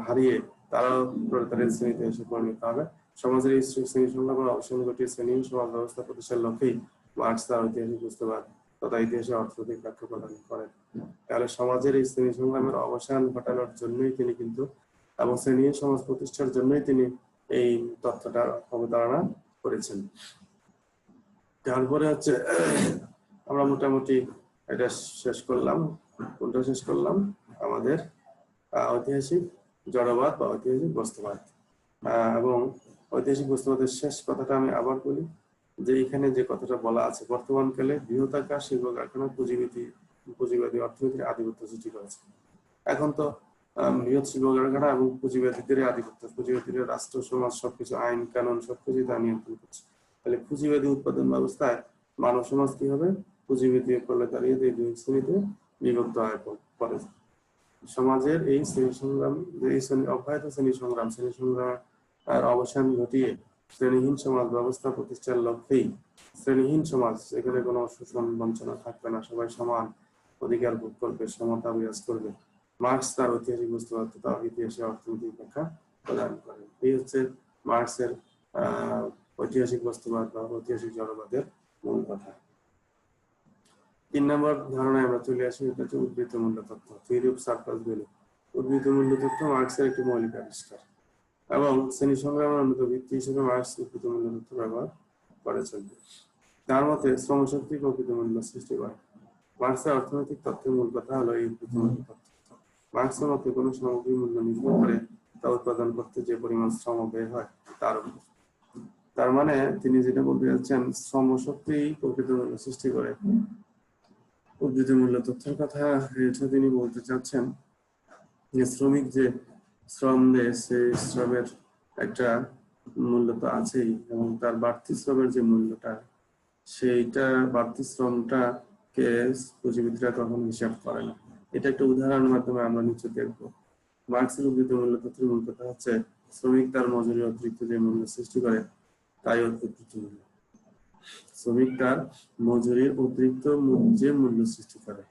হারিয়ে তারাও প্রলেতারিক শ্রেণীতে এসে পরিণত হবে। সমাজের এই শ্রেণী সংগ্রামের অবসান ঘটিয়ে শ্রেণীহীন সমাজ ব্যবস্থা প্রতিষ্ঠার লক্ষ্যেই মার্কস তার ঐতিহাসিক পুস্তবাদ তথা ইতিহাসে অর্থনৈতিক ব্যাখ্যা প্রদান করেন। তাহলে সমাজের এই শ্রেণী সংগ্রামের অবসান ঘটানোর জন্যই তিনি কিন্তু এবং শ্রেণীহীন সমাজ প্রতিষ্ঠার জন্যই তিনি এই তত্ত্বটা অবতারণা করেছেন। তারপরে হচ্ছে আমরা মোটামুটি এটা শেষ করলাম। কোনটা শেষ করলাম? আমাদের ঐতিহাসিক জড়বাদ বা ঐতিহাসিক বস্তুবাদ। এবং ঐতিহাসিক বস্তুবাদের শেষ কথাটা আমি আবার বলি যে এখানে যে কথাটা বলা আছে, বর্তমানকালে বৃহদাকার শিল্প কারখানা পুঁজিবাদী অর্থনীতির আধিপত্য সৃষ্টি করেছে। এখন তো বৃহৎ শিল্প কারখানা এবং পুঁজিবাদীদের আধিপত্য, পুঁজিবাদীদের রাষ্ট্র সমাজ সবকিছু আইন কানুন সবকিছু তা নিয়ন্ত্রণ করছে। তাহলে পুঁজিবাদী উৎপাদন ব্যবস্থায় মানব সমাজ কি হবে? পুঁজিবাদী প্রলেতারিয়েত এই দুই শ্রেণীতে বিভক্ত হয়ে পড়ে। সমাজের এই শ্রেণী সংগ্রাম, এই অব্যাহত শ্রেণী সংগ্রামের অবসান ঘটিয়ে শ্রেণীহীন সমাজ ব্যবস্থা প্রতিষ্ঠার লক্ষ্যেই শ্রেণীহীন সমাজ, যেখানে কোনো শোষণ বঞ্চনা থাকবে না, সবাই সমান অধিকার ভোগ করবে, সমতা বিরাজ করবে, মার্কস তার ঐতিহাসিক বস্তুবাদ তথা ইতিহাসে অর্থনৈতিক ব্যাখ্যা প্রদান করেন। এই হচ্ছে মার্কসের ঐতিহাসিক বস্তুবাদ বা ঐতিহাসিক জড়বাদের মূল কথা। 3 নম্বর ধারণায় আমরা চলে আসি, এটা হচ্ছে উদ্বৃত্ত মূল্য তত্ত্ব, থিওরি অফ সারপ্লাস ভ্যালু। উদ্বৃত্ত মূল্য তত্ত্ব মার্কসের একটি মৌলিক আবিষ্কার এবং শ্রেণী সংগ্রামের অন্যতম ভিত্তি হিসেবে মার্কস উদ্বৃত্ত মূল্য তত্ত্ব ব্যবহার করেছেন। তার মতে শ্রমশক্তি প্রকৃত মূল্য সৃষ্টি করে। মার্কসের অর্থনৈতিক তত্ত্বের মূল কথা হলো এই উদ্বৃত্ত মূল্য তত্ত্ব। মার্কসের মতে কোনো সামগ্রীর মূল্য নির্ভর করে তা উৎপাদন করতে যে পরিমাণ শ্রম ব্যয় হয় তার উপর। তার মানে তিনি যেটা বলতে যাচ্ছেন, শ্রমশক্তি প্রকৃত মূল্য সৃষ্টি করে। উদ্বৃত্ত মূল্য তথ্যের কথা তিনি বলতে চাচ্ছেন যে শ্রমিক যে শ্রম দেয় সেই শ্রমের একটা মূল্য তো আছেই এবং তার বাড়তি শ্রমের যে মূল্যটা, সেইটা বাড়তি শ্রমটাকে পুঁজিবিদরা কখনো হিসাব করে না। এটা একটা উদাহরণের মাধ্যমে আমরা নিচে দেখবো। মার্কসের উদ্বৃত্ত মূল্য তথ্যের মূল কথা হচ্ছে শ্রমিক তার মজুরি অতিরিক্ত যে মূল্য সৃষ্টি করে তাই উদ্বৃত্ত মূল্য। শ্রমিক তার মজুরির অতিরিক্ত যে মূল্য সৃষ্টি করে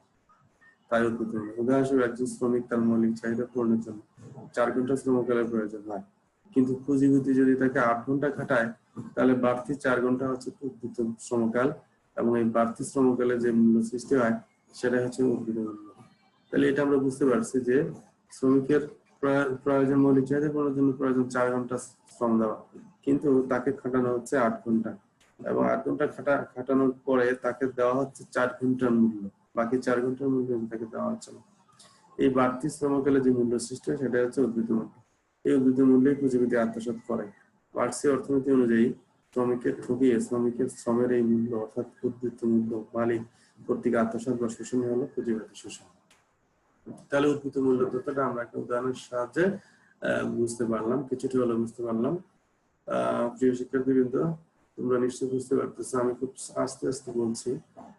তাই উদ্বৃত্ত মূল্য। উদাহরণস্বরূপ একজন শ্রমিক তার মৌলিক চাহিদা পূরণের জন্য 4 ঘন্টা শ্রমকালের প্রয়োজন হয়, কিন্তু পুঁজিপতি যদি তাকে 8 ঘন্টা খাটায় তাহলে বাড়তি 4 ঘন্টা হচ্ছে উদ্বৃত্ত শ্রমকাল এবং এই বাড়তি শ্রমকালে যে মূল্য সৃষ্টি হয় সেটা হচ্ছে উদ্বৃত্ত মূল্য। তাহলে এটা আমরা বুঝতে পারছি যে শ্রমিকের প্রয়োজন, মৌলিক চাহিদা পূরণের জন্য প্রয়োজন 4 ঘন্টা শ্রম দেওয়া, কিন্তু তাকে খাটানো হচ্ছে 8 ঘন্টা। এবং 8 ঘন্টা খাটানোর পরে তাকে দেওয়া হচ্ছে 4 ঘন্টার মূল্য, বাকি 4 ঘন্টার মূল্য তাকে দেওয়া হচ্ছে না। এই বাড়তি শ্রমকালে যে মূল্য সৃষ্টি হয় সেটা হচ্ছে উদ্বৃত্ত মূল্য। এই উদ্বৃত্ত মূল্যই পুঁজিপতি আত্মসাৎ করে। মার্ক্সীয় অর্থনীতি অনুযায়ী শ্রমিককে ঠকিয়ে শ্রমিকের শ্রমের এই মূল্য অর্থাৎ উদ্বৃত্ত মূল্য মালিক কর্তৃক আত্মসাৎ বা শোষণ হলো পুঁজিপতি শোষণ। তাহলে উদ্বৃত্ত মূল্য তথ্যটা আমরা একটা উদাহরণের সাহায্যে বুঝতে পারলাম, কিছুটা হলে বুঝতে পারলাম। প্রিয় শিক্ষার্থীবৃন্দ, তোমরা নিশ্চয়ই বুঝতে পারতেছো, আমি খুব আস্তে আস্তে বলছি,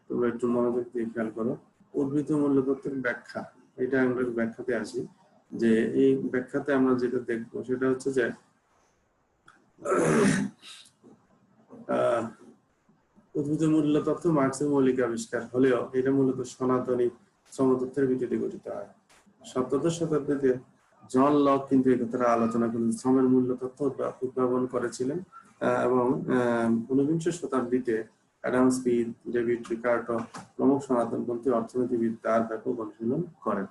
তোমরা একটু মনোযোগ দিয়ে খেয়াল করো। উদ্বৃত্ত মূল্য তত্ত্বের ব্যাখ্যা, এটা আমরা ব্যাখ্যাতে আসি। যে এই ব্যাখ্যাতে আমরা যেটা দেখবো সেটা হচ্ছে যে উদ্বৃত্ত মূল্য তত্ত্ব মার্ক্সের মৌলিক আবিষ্কার হলেও এটা মূলত সনাতনী শ্রমতত্ত্বের ভিত্তিতে গঠিত হয়। 17 শতাব্দীতে জন লক কিন্তু এই কথাটা আলোচনা করেন, শ্রমের মূল্য তত্ত্ব উদ্ভাবন করেছিলেন এবং 19 শতাব্দীতে অ্যাডাম স্মিথ, ডেভিড রিকার্ডো প্রমুখ সনাতনপন্থী অর্থনীতিবিদ তার ব্যাপক অনুশীলন করেন।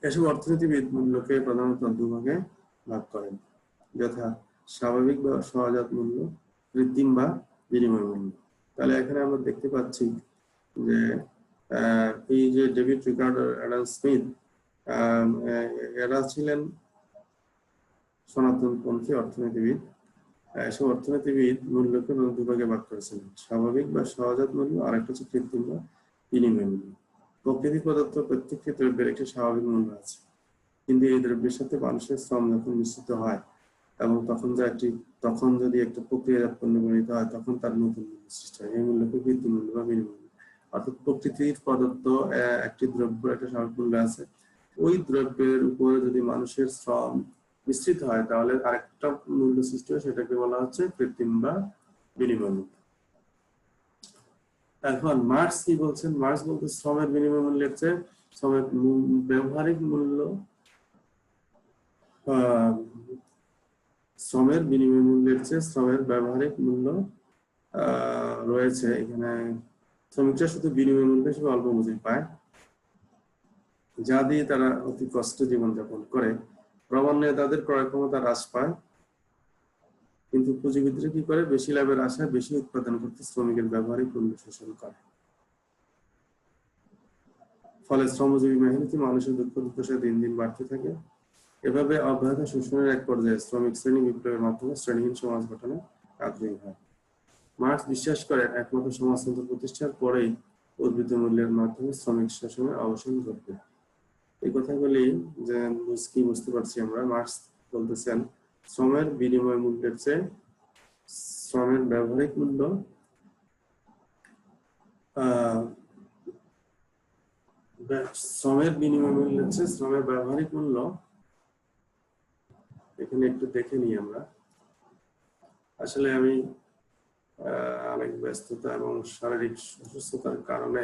এসব অর্থনীতিবিদ মূল্যকে প্রধানত দুভাগে ভাগ করেন, যথা স্বাভাবিক বা সহজাত মূল্য, কৃত্রিম বা বিনিময় মূল্য। তাহলে এখানে আমরা দেখতে পাচ্ছি যে এই যে ডেভিড রিকার্ডো, অ্যাডাম স্মিথ, এরা ছিলেন সনাতনপন্থী অর্থনীতিবিদ। এসব অর্থনীতিবিদ মূল্যকে দুভাগে ভাগ করেছিলেন, স্বাভাবিক বা সহজাত মূল্য, আর একটা হচ্ছে কৃত্রিম বা বিনিময় মূল্য। প্রকৃতি প্রদত্ত প্রত্যেকটি দ্রব্যের একটি স্বাভাবিক মূল্য আছে, কিন্তু এই দ্রব্যের সাথে মানুষের শ্রম যখন মিশ্রিত হয় এবং তখন যদি একটা প্রক্রিয়াজাত পণ্য গঠিত হয় তখন তার নতুন মূল্য সৃষ্টি হয়। এই মূল্যকে কৃত্রিম মূল্য বা বিনিময় মূল্য। অর্থাৎ প্রকৃতির প্রদত্ত একটি দ্রব্য একটা স্বাভাবিক মূল্য আছে, ওই দ্রব্যের উপরে যদি মানুষের শ্রম মিশ্রিত হয় তাহলে আরেকটা মূল্য সৃষ্টি হয়, সেটাকে বলা হচ্ছে কৃত্রিম বা বিনিময় মূল্য। এখন মার্ক্স কি বলছেন? মার্ক্স বলতে শ্রমের বিনিময় মূল্যের চেয়ে শ্রমের ব্যবহারিক মূল্য, শ্রমের বিনিময় মূল্যের চেয়ে শ্রমের ব্যবহারিক মূল্য রয়েছে। এখানে শ্রমিকরা শুধু বিনিময় মূল্য হিসেবে অল্প মজুরি পায়, যা দিয়ে তারা অতি কষ্টে জীবনযাপন করে। ক্রমান্বয়ে তাদের ক্রয় ক্ষমতা হ্রাস পায়, কিন্তু পুঁজিবিদরা কি করে? বেশি লাভের আশায় বেশি উৎপাদন করতে শ্রমিকের ব্যবহারিক মূল্য শোষণ করে। ফলে শ্রমজীবী মেহনতি মানুষের দুঃখ দুর্দশা দিন দিন বাড়তে থাকে। এভাবে অব্যাহত শোষণের এক পর্যায়ে শ্রমিক শ্রেণী বিপ্লবের মাধ্যমে শ্রেণীহীন সমাজ গঠনে আগ্রহী হয়। মার্ক্স বিশ্বাস করেন একমাত্র সমাজতন্ত্র প্রতিষ্ঠার পরেই উদ্বৃত্ত মূল্যের মাধ্যমে শ্রমিক শোষণের অবসান ঘটবে। এই কথাগুলি যে কি বুঝতে পারছি আমরা, মার্ক্স বলতেছেন শ্রমের বিনিময় মূল্যের চেয়ে শ্রমের ব্যবহারিক মূল্য শ্রমের বিনিময় মূল্যের চেয়ে শ্রমের ব্যবহারিক মূল্য, এখানে একটু দেখে নিই আমরা। আসলে আমি অনেক ব্যস্ততা এবং শারীরিক অসুস্থতার কারণে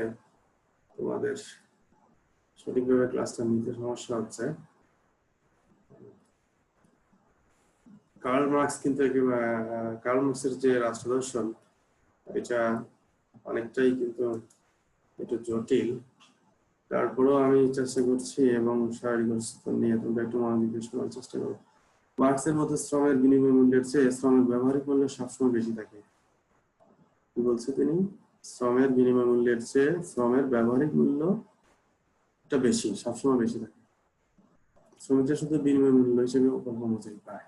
তোমাদের সঠিকভাবে ক্লাসটা নিতে সমস্যা হচ্ছে। কার্ল মার্ক্স কিন্তু কার্ল মার্ক্সের যে রাষ্ট্র দর্শন, এটা অনেকটাই কিন্তু একটু জটিল। তারপরেও আমি চেষ্টা করছি এবং শারীরিক অসুস্থতা নিয়ে তোমরা একটু মনোনিবেশ করার চেষ্টা করো। মার্ক্সের মধ্যে শ্রমের বিনিময় মূল্যের চেয়ে শ্রমের ব্যবহারিক মূল্য সবসময় বেশি থাকে। কি বলছে তিনি? শ্রমের বিনিময় মূল্যের চেয়ে শ্রমের ব্যবহারিক মূল্যটা বেশি, সবসময় বেশি থাকে। শ্রমিকরা শুধু বিনিময় মূল্য হিসেবে অল্প মজুরি পায়,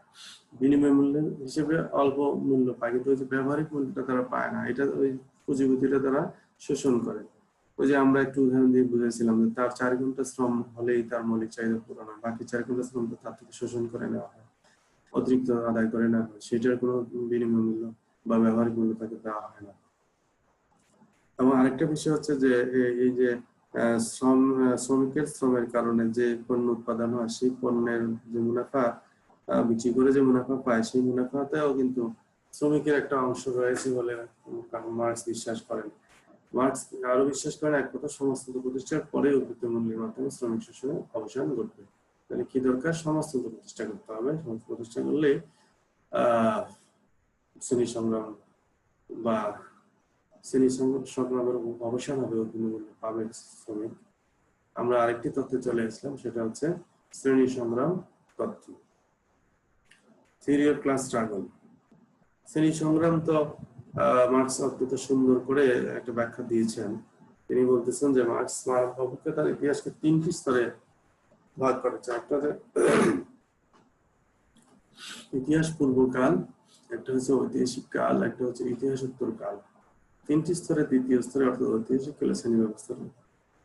বিনিময় মূল্য হিসেবে অল্প মূল্য পায়, কিন্তু ওই যে ব্যবহারিক মূল্যটা তারা পায় না। এটা ওই পুঁজিপতিটা তারা শোষণ করে। ওই যে আমরা একটু উদাহরণ দিয়ে বুঝেছিলাম যে তার 4 ঘন্টা শ্রম হলেই তার মৌলিক চাহিদা পূরণ হয়, বাকি 4 ঘন্টা শ্রম তার থেকে শোষণ করে নেওয়া হয়, অতিরিক্ত আদায় করে নেওয়া হয়, সেটার কোনো বিনিময় মূল্য বা ব্যবহারিক মূল্য তাকে দেওয়া হয় না। এবং আরেকটা বিষয় হচ্ছে যে এই যে শ্রমিকের শ্রমের কারণে যে পণ্য উৎপাদন হয়, সেই পণ্যের যে মুনাফা বিক্রি করে যে মুনাফা পায়, সেই মুনাফাতেও কিন্তু শ্রমিকের একটা অংশ রয়েছে বলে মার্ক্স বিশ্বাস করেন। মার্ক্স আরো বিশ্বাস করেন এক কথা সমাজতন্ত্র প্রতিষ্ঠার পরে উদ্বৃত্ত মূল্যের মাধ্যমে শ্রমিক শোষণের অবসান ঘটবে। তাহলে কি দরকার? সমাজতন্ত্র প্রতিষ্ঠা করতে হবে। সমাজ প্রতিষ্ঠা করলে শ্রেণী সংগ্রাম বা শ্রেণী সংগ্রামের অবসান হবে, উদ্বৃত্ত মূল্য পাবে শ্রমিক। আমরা আরেকটি তথ্যে চলে আসলাম, সেটা হচ্ছে শ্রেণী সংগ্রাম তথ্য, থিওরি অফ ক্লাস স্ট্রাগল। শ্রেণী সংগ্রাম তো মার্কস অত্যন্ত সুন্দর করে একটা ব্যাখ্যা দিয়েছেন। তিনি বলতেছেন যে মার্কস মানব অভিজ্ঞতার ইতিহাসকে 3টি স্তরে ভাগ করেছে। একটা ইতিহাস পূর্বকাল, একটা হচ্ছে ঐতিহাসিক কাল, একটা হচ্ছে ইতিহাসোত্তর কাল। 3টি স্তরে দ্বিতীয় স্তরে অর্থাৎ ঐতিহাসিক কালে শ্রেণী ব্যবস্থা,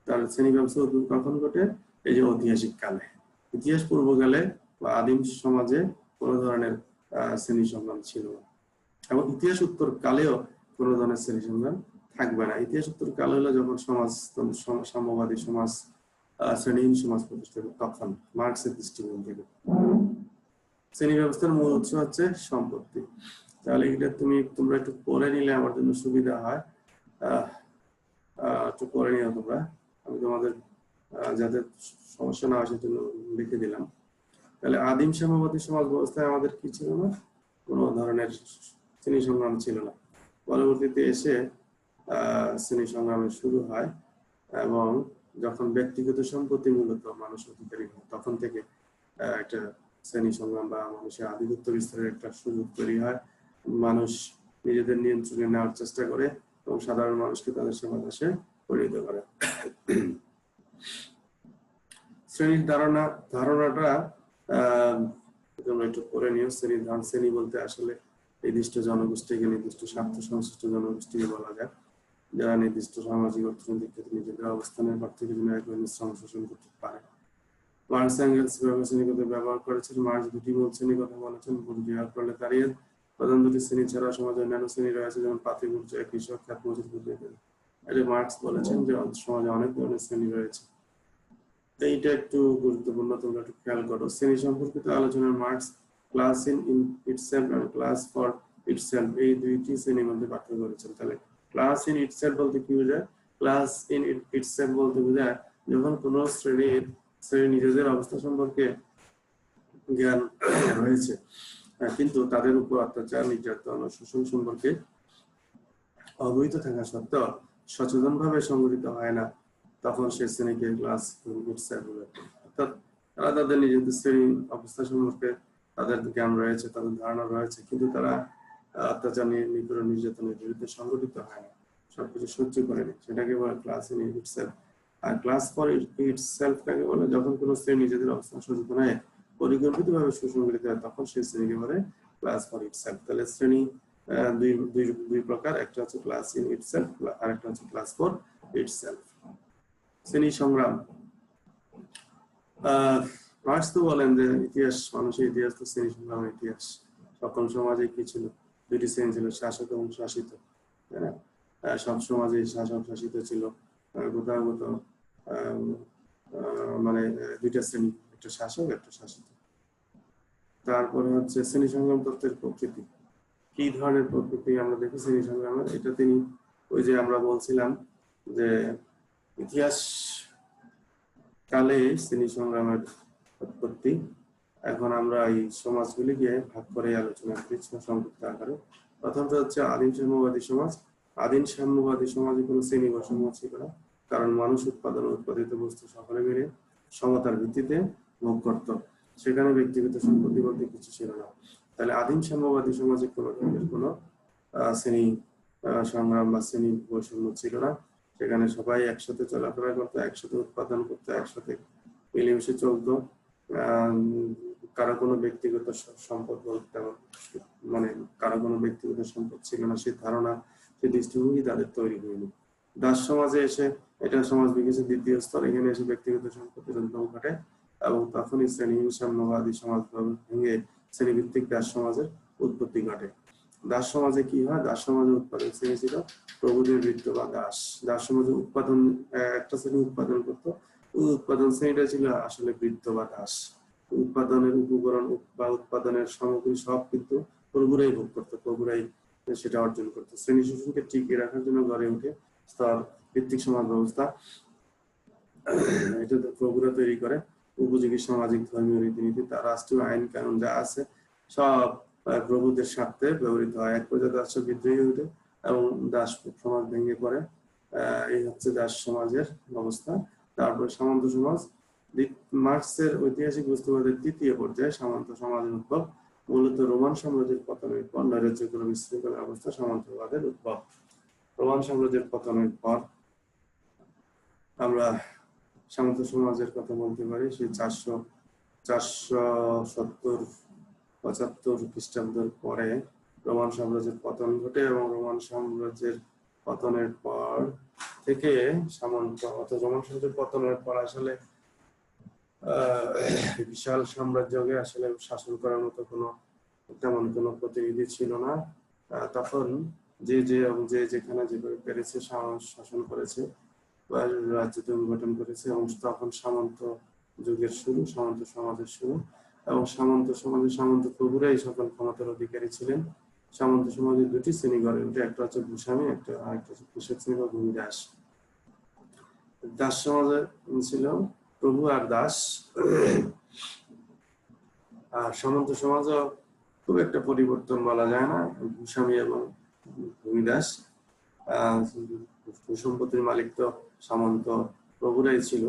তার শ্রেণী ব্যবস্থা উদ্ভব কখন ঘটে? এই যে ঐতিহাসিক কালে। ইতিহাস পূর্বকালে বা আদিম সমাজে কোনো ধরনের শ্রেণী সংগ্রাম ছিল না, এবং ইতিহাস উত্তর কালেও কোনো ধরনের শ্রেণী সংগ্রাম থাকবে না। ইতিহাস উত্তর কাল হলো যখন সমাজ সাম্যবাদী সমাজ, শ্রেণীহীন সমাজ প্রতিষ্ঠিত, তখন মার্কসের দৃষ্টিকোণ থেকে। শ্রেণী ব্যবস্থার মূল উৎস হচ্ছে সম্পত্তি। তাহলে এটা তোমরা একটু পড়ে নিলে আমার জন্য সুবিধা হয়। একটু পড়ে নিও তোমরা, আমি তোমাদের যাতে সমস্যা না হয় সেজন্য লিখে দিলাম। তাহলে আদিম সাম্যবাদী সমাজ ব্যবস্থায় আমাদের কি ছিল না? কোনো ধরনের শ্রেণী সংগ্রাম ছিল না। পরবর্তীতে এসে শ্রেণী সংগ্রামের শুরু হয়, এবং যখন ব্যক্তিগত সম্পত্তি মূলত মানুষ অধিকারী হয়, তখন থেকে একটা শ্রেণী সংগ্রাম বা মানুষের আধিপত্য বিস্তারের একটা সুযোগ তৈরি হয়। মানুষ নিজেদের নিয়ন্ত্রণে নেওয়ার চেষ্টা করে এবং সাধারণ মানুষকে তাদের সেবাদাসে পরিণত করে। শ্রেণীর ধারণাটা তোমরা একটু পড়ে নিও। শ্রেণী বলতে আসলে নির্দিষ্ট জনগোষ্ঠীকে, নির্দিষ্ট স্বার্থ সংশ্লিষ্ট জনগোষ্ঠীকে বলা যায়, যারা নির্দিষ্ট সামাজিক অর্থনৈতিক ক্ষেত্রে নিজেদের অবস্থানের পার্থক্য জন্য এক শ্রম শোষণ করতে পারে। মার্কস এঙ্গেলস শ্রেণীর কথা ব্যবহার করেছেন। মার্কস দুটি মূল শ্রেণীর কথা বলেছেন, বুর্জোয়া প্রলেতারিয়েত। প্রধান দুটি শ্রেণী ছাড়া সমাজে অন্যান্য শ্রেণী রয়েছে, যেমন পাতি বুর্জোয়া, কৃষক, খ্যাত মজুর বুর্জোয়া। এটা মার্কস বলেছেন যে সমাজে অনেক ধরনের শ্রেণী রয়েছে। এইটা একটু গুরুত্বপূর্ণ, তোমরা একটু খেয়াল করো। শ্রেণী সম্পর্কিত আলোচনায় মার্কস ক্লাস ইন ইটসেলফ এবং ক্লাস ফর ইটসেলফ এই দুইটি শ্রেণীর মধ্যে পার্থক্য করেছেন। তাহলে ক্লাস ইন ইটসেলফ বলতে কি বোঝায়? ক্লাস ইন ইটসেলফ বলতে বোঝায় যখন কোন শ্রেণী নিজেদের অবস্থা সম্পর্কে জ্ঞান রয়েছে, কিন্তু তাদের উপর অত্যাচার, নির্যাতন ও শোষণ সম্পর্কে অবহিত থাকা সত্ত্বেও সচেতন ভাবে সংগঠিত হয় না, তখন সেই শ্রেণীকে ক্লাস ইটসেলফ বলে। অর্থাৎ তারা তাদের নিজেদের শ্রেণী অবস্থা সম্পর্কে তাদের জ্ঞান রয়েছে, তাদের ধারণা রয়েছে, কিন্তু তারা অত্যাচার, নিপীড়ন, নির্যাতনের বিরুদ্ধে সংগঠিত হয় না, সবকিছু সহ্য করে নেয়, সেটাকে বলে ক্লাস ইন ইটসেলফ। আর ক্লাস ফর ইটসেলফ কাকে বলে? যখন কোনো শ্রেণী নিজেদের অবস্থান সচেতনায় পরিকল্পিতভাবে সুসংগঠিত হয়, তখন সেই শ্রেণীকে বলে ক্লাস ফর ইটসেলফ। তাহলে শ্রেণী দুই প্রকার, একটা হচ্ছে ক্লাস ইন ইটসেলফ আর একটা হচ্ছে ক্লাস ফর ইটসেলফ। শ্রেণী সংগ্রাম, মার্কস তো বলেন যে ইতিহাস, মানুষের ইতিহাস তো শ্রেণী সংগ্রামের ইতিহাস। সকল সমাজে কি ছিল? দুটি শ্রেণী ছিল, শাসক এবং শাসিত। তাই না? সব সমাজে শাসক শাসিত ছিল। কোথাও কোথাও মানে দুইটা শ্রেণী, একটা শাসক একটা শাসিত। তারপরে হচ্ছে শ্রেণী সংগ্রাম তত্ত্বের প্রকৃতি। কি ধরনের প্রকৃতি আমরা দেখি শ্রেণী সংগ্রামের? এটা তিনি ওই যে আমরা বলছিলাম যে ইতিহাস কালে শ্রেণী সংগ্রামের উৎপত্তি। এখন আমরা এই সমাজগুলিকে ভাগ করে আলোচনা করি সংক্ষিপ্ত আকারে। প্রথমটা হচ্ছে আদিম সাম্যবাদী সমাজ। আদিম সাম্যবাদী সমাজে কোনো শ্রেণী বৈষম্য ছিল না, কারণ মানুষ উৎপাদন উৎপাদিত বস্তু সকলে মিলে সমতার ভিত্তিতে ভোগ করত, সেখানে ব্যক্তিগত সম্পত্তি বলতে কিছু ছিল না। তাহলে আদিম সাম্যবাদী সমাজে কোনো ধরনের কোনো শ্রেণী সংগ্রাম বা শ্রেণী বৈষম্য ছিল না, সেখানে সবাই একসাথে চলাফেরা করতো, একসাথে উৎপাদন করতো, একসাথে মিলেমিশে চলতো। কারো কোনো ব্যক্তিগত সম্পদ বলতে মানে কারো কোনো ব্যক্তিগত সম্পদ ছিল না, সেই ধারণা, সেই দৃষ্টিভঙ্গি তাদের তৈরি হয়নি। দাস সমাজে এসে এটা সমাজ বিকাশের দ্বিতীয় স্তর, এখানে এসে ব্যক্তিগত সম্পত্তির উদ্ভব ঘটে এবং তখনই শ্রেণীহীন সাম্যবাদী সমাজ ভেঙে শ্রেণীভিত্তিক দাস সমাজের উৎপত্তি ঘটে। দাস সমাজে কি হয়? দাস সমাজে উৎপাদন শ্রেণী ছিল, প্রভুদের বৃত্ত বা দাস। দাস সমাজে উৎপাদন একটা শ্রেণী উৎপাদন করতো, ওই উৎপাদন শ্রেণীটা ছিল আসলে বৃত্ত বা দাস। উৎপাদনের উপকরণ বা উৎপাদনের সামগ্রী সব কিন্তু প্রভুরাই ভোগ করতো, প্রভুরাই সেটা অর্জন করতো। শ্রেণী শোষণকে টিকিয়ে রাখার জন্য গড়ে ওঠে স্তর ভিত্তিক সমাজ ব্যবস্থা। এটা প্রভুরা তৈরি করে। উপযোগী সামাজিক ধর্মীয় রীতিনীতি, তার রাষ্ট্রীয় আইন কানুন যা আছে সব প্রভুদের স্বার্থে ব্যবহৃত হয়। এক পর্যায়ে দাস বিদ্রোহী উঠে এবং দাস সমাজ ভেঙে পড়ে। এই হচ্ছে দাস সমাজের অবস্থা। তারপর সামন্ত সমাজ। মার্কসের ঐতিহাসিক বস্তুবাদের তৃতীয় পর্যায়ে সামন্ত সমাজের উদ্ভব। মূলত রোমান সাম্রাজ্যের পতনের পর নৈরাজ্যগুলো বিশৃঙ্খল অবস্থা সামন্তবাদের উদ্ভব। রোমান সাম্রাজ্যের পতনের পর আমরা সামন্ত সমাজের কথা বলতে পারি। সেই 470-75 খ্রিস্টাব্দের পরে রোমান সাম্রাজ্যের পতন ঘটে এবং রোমান সাম্রাজ্যের পতনের পর থেকে সামন্ত অর্থাৎ রোমান সাম্রাজ্যের পতনের পর আসলে বিশাল সাম্রাজ্যকে আসলে শাসন করার মতো তেমন কোনো প্রতিনিধি ছিল না। তখন যে যেখানে যেভাবে পেরেছে শাসন করেছে বা রাজ্য গঠন করেছে এবং তখন সামন্ত যুগের শুরু, সামন্ত সমাজের শুরু। এবং সামন্ত সমাজে সামন্ত প্রভুরাই সকল ক্ষমতার অধিকারী ছিলেন। সামন্ত সমাজে দুটি শ্রেণী গড়ে ওঠে, একটা হচ্ছে ভূস্বামী, আরেকটা হচ্ছে কৃষক শ্রেণী বা ভূমিদাস। দাস সমাজে ছিল প্রভু আর দাস। আর সামন্ত সমাজও খুব একটা পরিবর্তন বলা যায় না, ভূস্বামী এবং ভূমিদাস। ভূসম্পত্তির মালিক তো সামন্ত প্রভুরাই ছিল।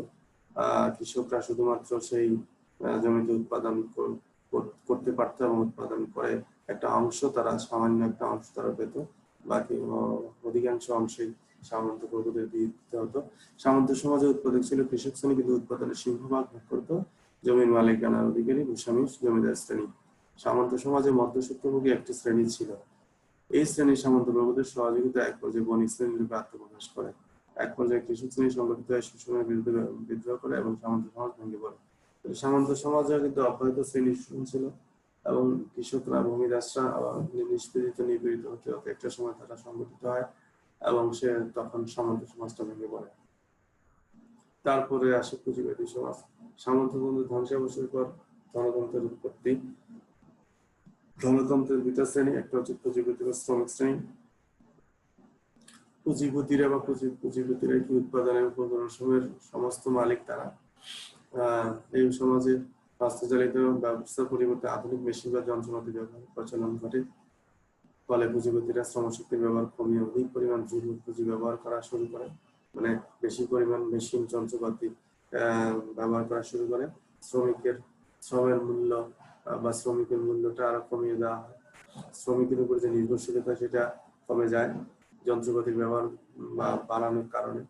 কৃষকরা শুধুমাত্র সেই জমিতে উৎপাদন করতে পারত এবং উৎপাদন করে একটা অংশ তারা, সামান্য একটা অংশ তারা পেত, বাকি অধিকাংশ অংশই সামন্ত প্রভুদের দিয়ে দিতে হতো। সামন্ত সমাজে উৎপাদক ছিল কৃষক শ্রেণী, কিন্তু উৎপাদনের সিংহভাগ ভোগ করতো জমির মালিকানার অধিকারী ভূস্বামী জমিদার শ্রেণী। সামন্ত সমাজে মধ্যস্বত্বভোগী একটি শ্রেণী ছিল। এই শ্রেণীর সামন্ত প্রভুদের সহযোগিতা এক পর্যায়ে বণিক শ্রেণীর রূপে আত্মপ্রকাশ করে। এক পর্যায়ে কৃষক শ্রেণী সংগঠিত হয়ে শোষণের বিরুদ্ধে বিদ্রোহ করে এবং সামন্ত সমাজ ভেঙে পড়ে। সামন্ত সমাজে কিন্তু অব্যাহত শ্রেণী শোষণ ছিল এবং কৃষকরা, ভূমিদাসরা নিষ্পীড়িত নিপীড়িত হতে হতে একটা সময় তারা সংগঠিত হয় এবং তখন সামন্ত সমাজটা ভেঙে পড়ে। তারপরে আসে পুঁজিবাদী সমাজ। সামন্ততন্ত্র ধ্বংসাবশের পর ধনতন্ত্রের উৎপত্তি। ধনতন্ত্রের দুইটা শ্রেণী, একটা হচ্ছে পুঁজিপতি বা শ্রমিক শ্রেণী। পুঁজিপতিরা কি উৎপাদনের উপকরণসমূহের সমস্ত মালিক তারা। এই সমাজে হস্তচালিত ব্যবস্থার পরিবর্তে আধুনিক মেশিন বা যন্ত্রপাতি ব্যবহার প্রচলন ঘটে। ফলে পুঁজিপতিরা শ্রমশক্তির ব্যবহার কমিয়ে অধিক পরিমাণ জৈব পুঁজি ব্যবহার করা শুরু করে, মানে বেশি পরিমাণ মেশিন যন্ত্রপাতি ব্যবহার করা শুরু করে। শ্রমের মূল্য বা শ্রমিকের মূল্যটা আরো কমিয়ে দেওয়া হয়। শ্রমিকের উপর যে নির্ভরশীলতা সেটা কমে যায় যন্ত্রপাতির ব্যবহার বাড়ানোর কারণে।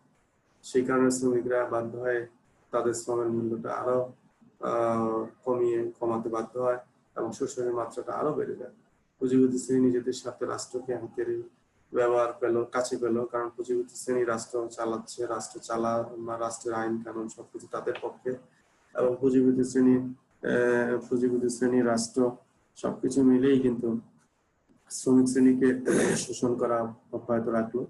সেই কারণে শ্রমিকরা বাধ্য হয়ে তাদের শ্রমের মূল্যটা আরো কমাতে বাধ্য হয় এবং শোষণের মাত্রাটা আরো বেড়ে যায়। পুঁজিপতি শ্রেণী নিজেদের স্বার্থে রাষ্ট্রকে হাতের কাছে পেল, কারণ পুঁজিপতি শ্রেণী রাষ্ট্র চালাচ্ছে, রাষ্ট্রের আইন কানুন সবকিছু তাদের পক্ষে। এবং পুঁজিপতি শ্রেণী রাষ্ট্র সবকিছু মিলেই কিন্তু শ্রমিক শ্রেণীকে শোষণ করা অব্যাহত রাখলো।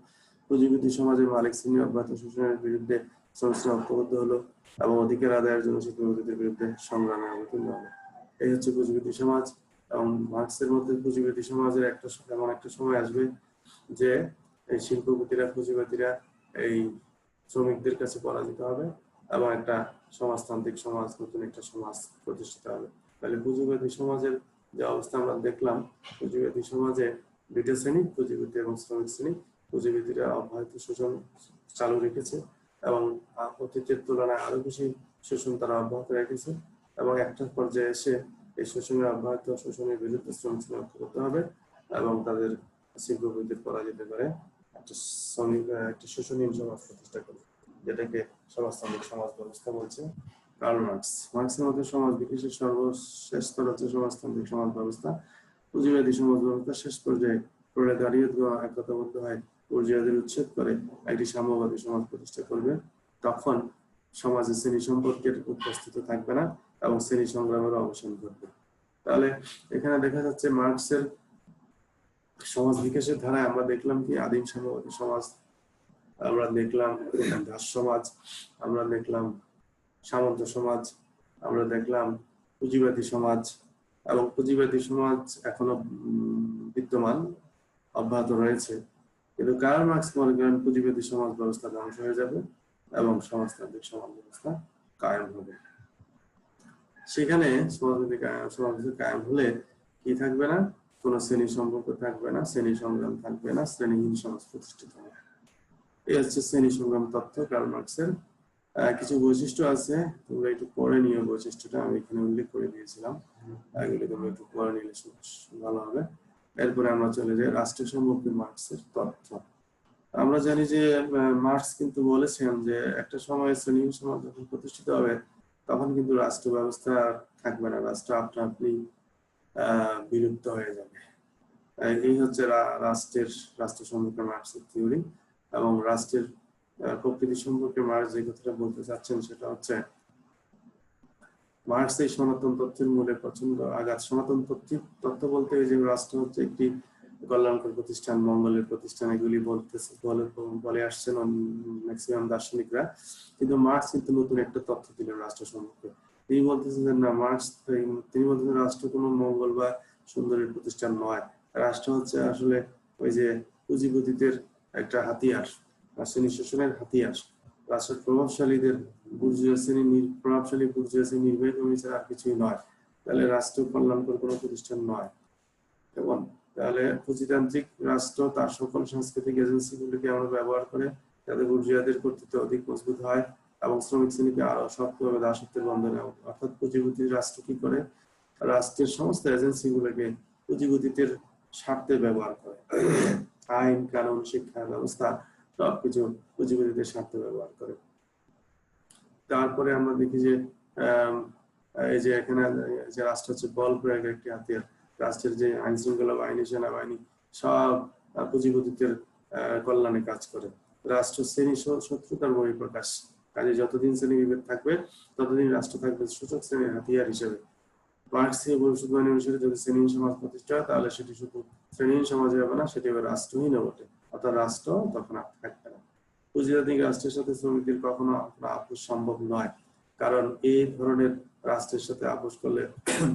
পুঁজিপতি সমাজের মালিক শ্রেণী অব্যাহত শোষণের বিরুদ্ধে শ্রমিকরা ঐক্যবদ্ধ হলো এবং অধিকার আদায়ের জন্য শিল্পপতিদের বিরুদ্ধে সংগ্রামে অবতীর্ণ হলো। এই হচ্ছে পুঁজিপতি সমাজ। এবং মার্ক্সের মধ্যে পুঁজিপতি সমাজের এমন একটা সময় আসবে যে এই শিল্পপতিরা, পুঁজিপতিরা এই শ্রমিকদের কাছে পরাজিত হবে এবং একটা সমাজতান্ত্রিক সমাজ, নতুন একটা সমাজ প্রতিষ্ঠিত হবে। তাহলে পুঁজিপতি সমাজের যে অবস্থা আমরা দেখলাম, পুঁজিপতি সমাজে দুইটা শ্রেণী, পুঁজিপতি এবং শ্রমিক শ্রেণী। পুঁজিপতিরা অব্যাহত শোষণ চালু রেখেছে এবং অতীতের তুলনায় আরো বেশি শোষণ তারা অব্যাহত রেখেছে এবং একটা পর্যায়ে এসে এই শোষণের বিরুদ্ধে শ্রমিক শ্রেণী ঐক্য করতে হবে এবং তাদের শিল্পপতিদের পরাজিত করে একটা শোষণহীন সমাজ প্রতিষ্ঠা করবে, যেটাকে সমাজতান্ত্রিক সমাজ ব্যবস্থা বলছে কার্ল মার্কস। মার্ক্সের মধ্যে সমাজ বিকাশের সর্বশেষ স্তর হচ্ছে সমাজতান্ত্রিক সমাজ ব্যবস্থা। পুঁজিবাদী সমাজ ব্যবস্থা শেষ পর্যায়ে প্রোলেতারিয়েতগণ একতাবদ্ধ হয় বুর্জোয়াদের উচ্ছেদ করে একটি সাম্যবাদী সমাজ প্রতিষ্ঠা করবে। তখন সমাজে শ্রেণী সম্পর্কের উপস্থিত থাকবে না এবং শ্রেণী সংগ্রামের অবসান ঘটবে। তাহলে এখানে দেখা যাচ্ছে মার্ক্সের সমাজ বিকাশের ধারায় আমরা দেখলাম কি আদিম সাম্যবাদী সমাজ, আমরা দেখলাম দাস সমাজ, আমরা দেখলাম সামন্ত সমাজ, আমরা দেখলাম পুঁজিবাদী সমাজ। এবং পুঁজিবাদী সমাজ এখনো বিদ্যমান, অব্যাহত রয়েছে, কিন্তু কার্ল মার্ক্স মনে করেন পুঁজিবাদী সমাজ ব্যবস্থা ধ্বংস হয়ে যাবে এবং সমাজতান্ত্রিক সমাজ ব্যবস্থা কায়েম হবে। সেখানে সমাজতান্ত্রিক সমাজ কায়েম হলে কি থাকবে না, কোন শ্রেণী সম্পর্ক থাকবে না, শ্রেণী সংগ্রাম থাকবে না, শ্রেণীহীন সমাজ প্রতিষ্ঠিত হবে। এই হচ্ছে শ্রেণী সংগ্রাম তত্ত্ব কার্ল মার্ক্সের। কিছু বৈশিষ্ট্য আছে, তোমরা একটু পড়ে নিও। বৈশিষ্ট্যটা আমি এখানে উল্লেখ করে দিয়েছিলাম, এগুলো তোমরা একটু পড়ে নিলে ভালো হবে। এরপরে আমরা চলে যাই রাষ্ট্র সম্পর্কে মার্কসের তথ্য। আমরা জানি যে মার্কস কিন্তু বলেছেন যে একটা সময় শ্রেণীহীন সমাজ যখন প্রতিষ্ঠিত হবে তখন কিন্তু রাষ্ট্র ব্যবস্থা থাকবে না, রাষ্ট্র আপনা আপনি বিলুপ্ত হয়ে যাবে। এই হচ্ছে রাষ্ট্র সম্পর্কে মার্কসের থিওরি। এবং রাষ্ট্রের প্রকৃতি সম্পর্কে মার্কস যে কথাটা বলতে চাচ্ছেন সেটা হচ্ছে মার্কস এই সনাতন তত্ত্বের মূলে প্রচন্ড আঘাত। সনাতন তত্ত্ব বলতে যে রাষ্ট্র হচ্ছে একটি কল্যাণকর প্রতিষ্ঠান, মঙ্গলের প্রতিষ্ঠান, এগুলি বলে আসছেন ম্যাক্সিমাম দার্শনিকরা। কিন্তু মার্কস কিন্তু নতুন একটা তথ্য দিলেন রাষ্ট্র সম্পর্কে। তিনি বলতেছেন যে না, তিনি বলতেছেন রাষ্ট্র কোনো মঙ্গল বা সুন্দরের প্রতিষ্ঠান নয়। রাষ্ট্র হচ্ছে আসলে ওই যে পুঁজিপতিদের একটা হাতিয়ার, শ্রেণী শোষণের হাতিয়ার। রাষ্ট্রের প্রভাবশালী বুর্জোয়া শ্রেণী নির্বাহী কর্মী ছাড়া আর কিছুই নয়। তাহলে রাষ্ট্র কল্যাণকর কোনো প্রতিষ্ঠান নয়। এবং তাহলে পুঁজিতান্ত্রিক রাষ্ট্র তার সকল সাংস্কৃতিক এজেন্সিগুলিকে আমরা ব্যবহার করে যাতে বুর্জোয়াদের কর্তৃত্ব অধিক মজবুত হয় এবং শ্রমিক শ্রেণীকে আরো শক্তভাবে দাসত্বের বন্ধনে। অর্থাৎ পুঁজিপতি রাষ্ট্র কি করে, রাষ্ট্রের সমস্ত এজেন্সিগুলোকে পুঁজিপতিদের স্বার্থে ব্যবহার করে। আইন কানুন, শিক্ষা ব্যবস্থা সবকিছু পুঁজিপতিদের স্বার্থে ব্যবহার করে। তারপরে আমরা দেখি যে এই যে এখানে যে রাষ্ট্র হচ্ছে বল প্রয়োগের একটি হাতিয়ার। রাষ্ট্রের যে আইন শৃঙ্খলা বাহিনী, সেনাবাহিনী সব পুঁজিপতিদের কল্যাণে কাজ করে। রাষ্ট্র শ্রেণী শত্রুতার বহিঃপ্রকাশ। কাজে যতদিন শ্রেণী বিভেদ থাকবে ততদিন রাষ্ট্র থাকবে শোষক শ্রেণীর হাতিয়ার হিসেবে। মার্ক্সীয় ভবিষ্যৎবাণী অনুসারে যদি শ্রেণীহীন সমাজ প্রতিষ্ঠা হয় তাহলে সেটি শুধু শ্রেণীহীন সমাজে হবে না, সেটি হবে রাষ্ট্রহীন বটে। অর্থাৎ রাষ্ট্র তখন আর থাকবে না। পুঁজিতান্ত্রিক রাষ্ট্রের সাথে শ্রমিকদের কখনো আপোষ সম্ভব নয়, কারণ এই ধরনের রাষ্ট্রের সাথে আপোষ করলে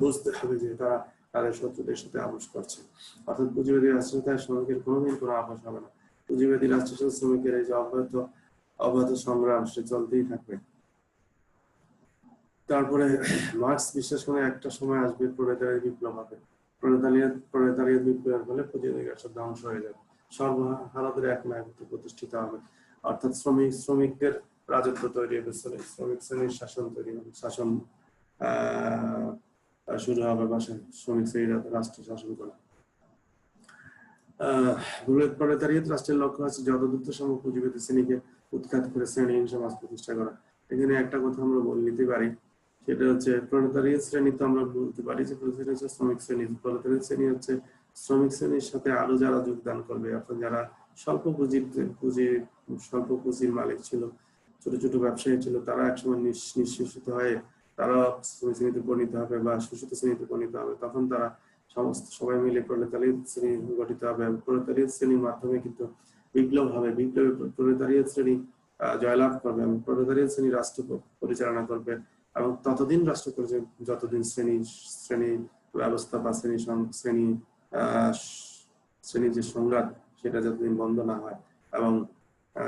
বুঝতে হবে যে তারা তাদের শত্রুদের সাথে আপোষ করছে। অর্থাৎ পুঁজিবাদী রাষ্ট্রের সাথে শ্রমিকের কোনোদিন কোনো আপোষ হবে না। পুঁজিবাদী রাষ্ট্রের সাথে শ্রমিকের এই যে অব্যাহত সংগ্রাম সে চলতেই থাকবে। তারপরে মার্কস বিশ্বাস করে একটা সময় আসবে প্রলেতারিয়েত বিপ্লব হবে। প্রলেতারিয়েত বিপ্লবের ফলে পুঁজিবাদী রাষ্ট্র ধ্বংস হয়ে যাবে, সর্বহারাদের এক নায়কত্ব প্রতিষ্ঠিত হবে। অর্থাৎ শ্রমিকদের রাজত্ব তৈরি হবে, শ্রমিক শ্রেণীর শাসন তৈরি হবে, শাসন শুরু হবে, বা শ্রমিক শ্রেণীর রাষ্ট্র শাসন করা। প্রলেতারিয়েত রাষ্ট্রের লক্ষ্য আছে যত দ্রুত সম্ভব পুঁজিবাদী শ্রেণীকে উৎখাত করে শ্রেণীহীন সমাজ প্রতিষ্ঠা করা। এখানে একটা কথা আমরা বলে নিতে পারি, সেটা হচ্ছে প্রলেতারিয়েত শ্রেণী তো আমরা বলতে পারি যে শ্রমিক শ্রেণী। প্রলেতারিয়েত শ্রেণী হচ্ছে শ্রমিক শ্রেণীর সাথে আরো যারা যোগদান করবে, অর্থাৎ যারা স্বল্প পুঁজির মালিক ছিল, ছোট ছোট ব্যবসায়ী ছিল, তারা একসময় নিঃশেষিত হয়ে তারা শ্রমিক শ্রেণীতে পরিণত হবে বা শোষিত শ্রেণীতে পরিণত হবে। তখন তারা সবাই মিলে প্রলেতারিয়েত শ্রেণী গঠিত হবে। প্রলেতারিয়েত শ্রেণীর মাধ্যমে কিন্তু বিপ্লব হবে, বিপ্লবে প্রলেতারিয়েত শ্রেণী জয়লাভ করবে এবং প্রলেতারিয়েত শ্রেণী রাষ্ট্র পরিচালনা করবে। এবং ততদিন রাষ্ট্র পরিচালনা যতদিন শ্রেণী ব্যবস্থা বা শ্রেণী যে সংঘাত সেটা যতদিন বন্ধ না হয় এবং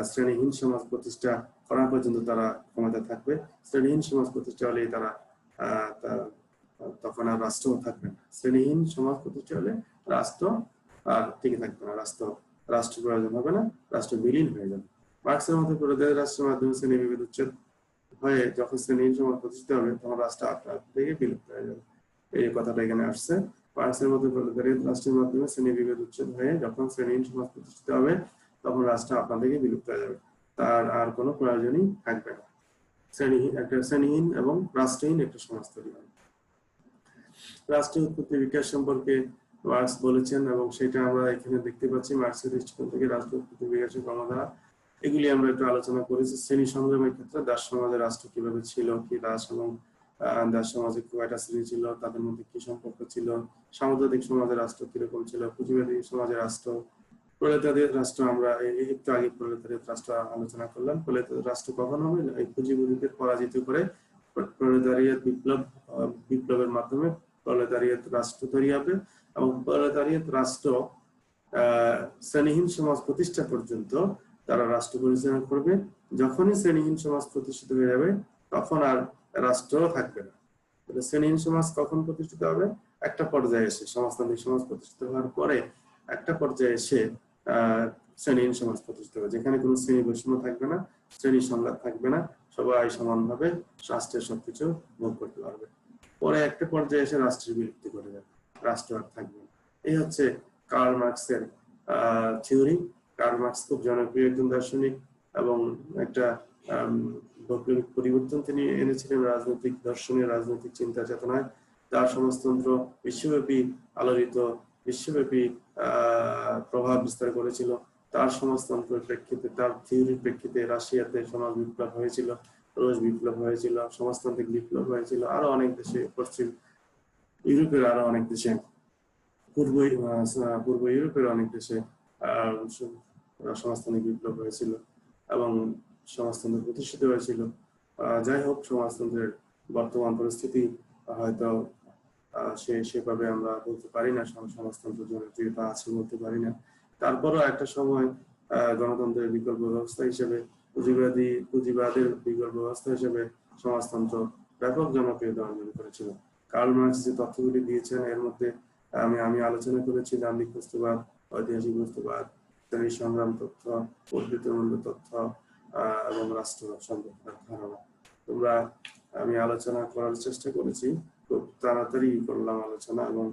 শ্রেণীহীন সমাজ প্রতিষ্ঠা করা পর্যন্ত তারা ক্ষমতা থাকবে। শ্রেণীহীন সমাজ প্রতিষ্ঠা হলে তারা তখন আর রাষ্ট্র থাকবে না। শ্রেণীহীন সমাজ প্রতিষ্ঠা হলে রাষ্ট্র আর টিকে থাকবে না, রাষ্ট্র প্রয়োজন হবে না, রাষ্ট্র বিলীন হয়ে যাবে। মার্ক্সের মতে প্রলেতারিয়েত রাষ্ট্রের মাধ্যমে শ্রেণী বিভেদ উচ্ছেদ হয়ে যখন শ্রেণীহীন সমাজ প্রতিষ্ঠিত হবে তখন রাষ্ট্র আপনা থেকে বিলুপ্ত হয়ে যাবে। এই কথাটা এখানে আসছে। মার্ক্সের মতে প্রলেতারিয়েত রাষ্ট্রের মাধ্যমে শ্রেণী বিভেদ উচ্ছেদ হয়ে যখন শ্রেণীহীন সমাজ প্রতিষ্ঠিত হবে তখন রাষ্ট্র আপনা থেকে বিলুপ্ত হয়ে যাবে, তার আর কোনো প্রয়োজনই থাকবে না। শ্রেণীহীন এবং রাষ্ট্রহীন একটা সমাজ তৈরি হবে। রাষ্ট্রীয় উৎপত্তি বিকাশ সম্পর্কে মার্ক্স বলেছেন এবং সেটা আমরা এখানে দেখতে পাচ্ছি মার্ক্সের দৃষ্টিকোণ থেকে। রাষ্ট্রীয় উৎপত্তি বিকাশের ক্রমধারা এগুলি আমরা একটু আলোচনা করেছি। শ্রেণী সংগ্রামের ক্ষেত্রে দাস সমাজের রাষ্ট্র কিভাবে ছিল, কি দাস এবং দাস সমাজে কয়টা শ্রেণী ছিল, তাদের মধ্যে কি সম্পর্ক ছিল, সামুদ্রিক সমাজের রাষ্ট্র কিরকম ছিল, পুঁজিবাদী সমাজের রাষ্ট্র, প্রলেতারিয়েত রাষ্ট্র। আমরা একটু আগে প্রলেতারিয়েত রাষ্ট্র আলোচনা করলাম। প্রলেতারিয়েত রাষ্ট্র কখন হবে? এই পুঁজিবাদীদের পরাজিত করে প্রলেতারিয়েত বিপ্লবের মাধ্যমে প্রলেতারিয়েত রাষ্ট্র তৈরি হবে এবং প্রলেতারিয়েত রাষ্ট্র শ্রেণীহীন সমাজ প্রতিষ্ঠা পর্যন্ত তারা রাষ্ট্র পরিচালনা করবে। যখনই শ্রেণীহীন সমাজ প্রতিষ্ঠিত হয়ে যাবে তখন আর রাষ্ট্র থাকবে না। শ্রেণীহীন সমাজ কখন প্রতিষ্ঠিত হবে? একটা পর্যায়ে এসে, সমাজতান্ত্রিক সমাজ প্রতিষ্ঠিত হওয়ার পরে একটা পর্যায়ে এসে শ্রেণীহীন সমাজ প্রতিষ্ঠিত হবে, যেখানে কোনো শ্রেণী বৈষম্য থাকবে না, শ্রেণী সংঘাত থাকবে না, সবাই সমানভাবে রাষ্ট্রের সবকিছু ভোগ করতে পারবে। পরে একটা পর্যায়ে এসে রাষ্ট্রের বিলুপ্তি করে যাবে, রাষ্ট্র আর থাকবে না। এই হচ্ছে কার্ল মার্কসের থিওরি। কার্ল মার্কস খুব জনপ্রিয় একজন দার্শনিক এবং একটা বৈপ্লবিক পরিবর্তন তিনি এনেছিলেন রাজনৈতিক দর্শনে, রাজনৈতিক চিন্তা চেতনায়। তার সমাজতন্ত্র বিশ্বব্যাপী আলোড়িত, বিশ্বব্যাপী প্রভাব বিস্তার করেছিল। তার সমাজতন্ত্রের প্রেক্ষিতে, তার থিওরির প্রেক্ষিতে রাশিয়াতে সমাজ বিপ্লব হয়েছিল, রুশ বিপ্লব হয়েছিল, সমাজতান্ত্রিক বিপ্লব হয়েছিল, আরো অনেক দেশে, পশ্চিম ইউরোপের আরো অনেক দেশে, পূর্ব ইউরোপের অনেক দেশে সমাজতান্ত্রিক বিপ্লব হয়েছিল এবং সমাজতন্ত্র প্রতিষ্ঠিত হয়েছিল। যাই হোক, সমাজতন্ত্রের বর্তমান পরিস্থিতি হয়তো সেভাবে আমরা বলতে পারি না, সমাজতন্ত্র জনপ্রিয়তা আছে বলতে পারি না। তারপরও একটা সময় গণতন্ত্রের বিকল্প ব্যবস্থা হিসেবে, পুঁজিবাদের বিকল্প ব্যবস্থা হিসেবে সমাজতন্ত্র ব্যাপক জনপ্রিয়তা অর্জন করেছিল। কার্ল মার্কস যে তথ্যগুলি দিয়েছেন এর মধ্যে আমি আলোচনা করেছি দাম্ভিক বস্তুবাদ, ঐতিহাসিক বস্তুবাদ, শ্রেণী সংগ্রাম তথ্য, উদ্বৃত্ত মূল্য তথ্য এবং রাষ্ট্র সম্পর্কের ধারণা। আমি আলোচনা করার চেষ্টা করেছি, খুব তাড়াতাড়ি করলাম আলোচনা, এবং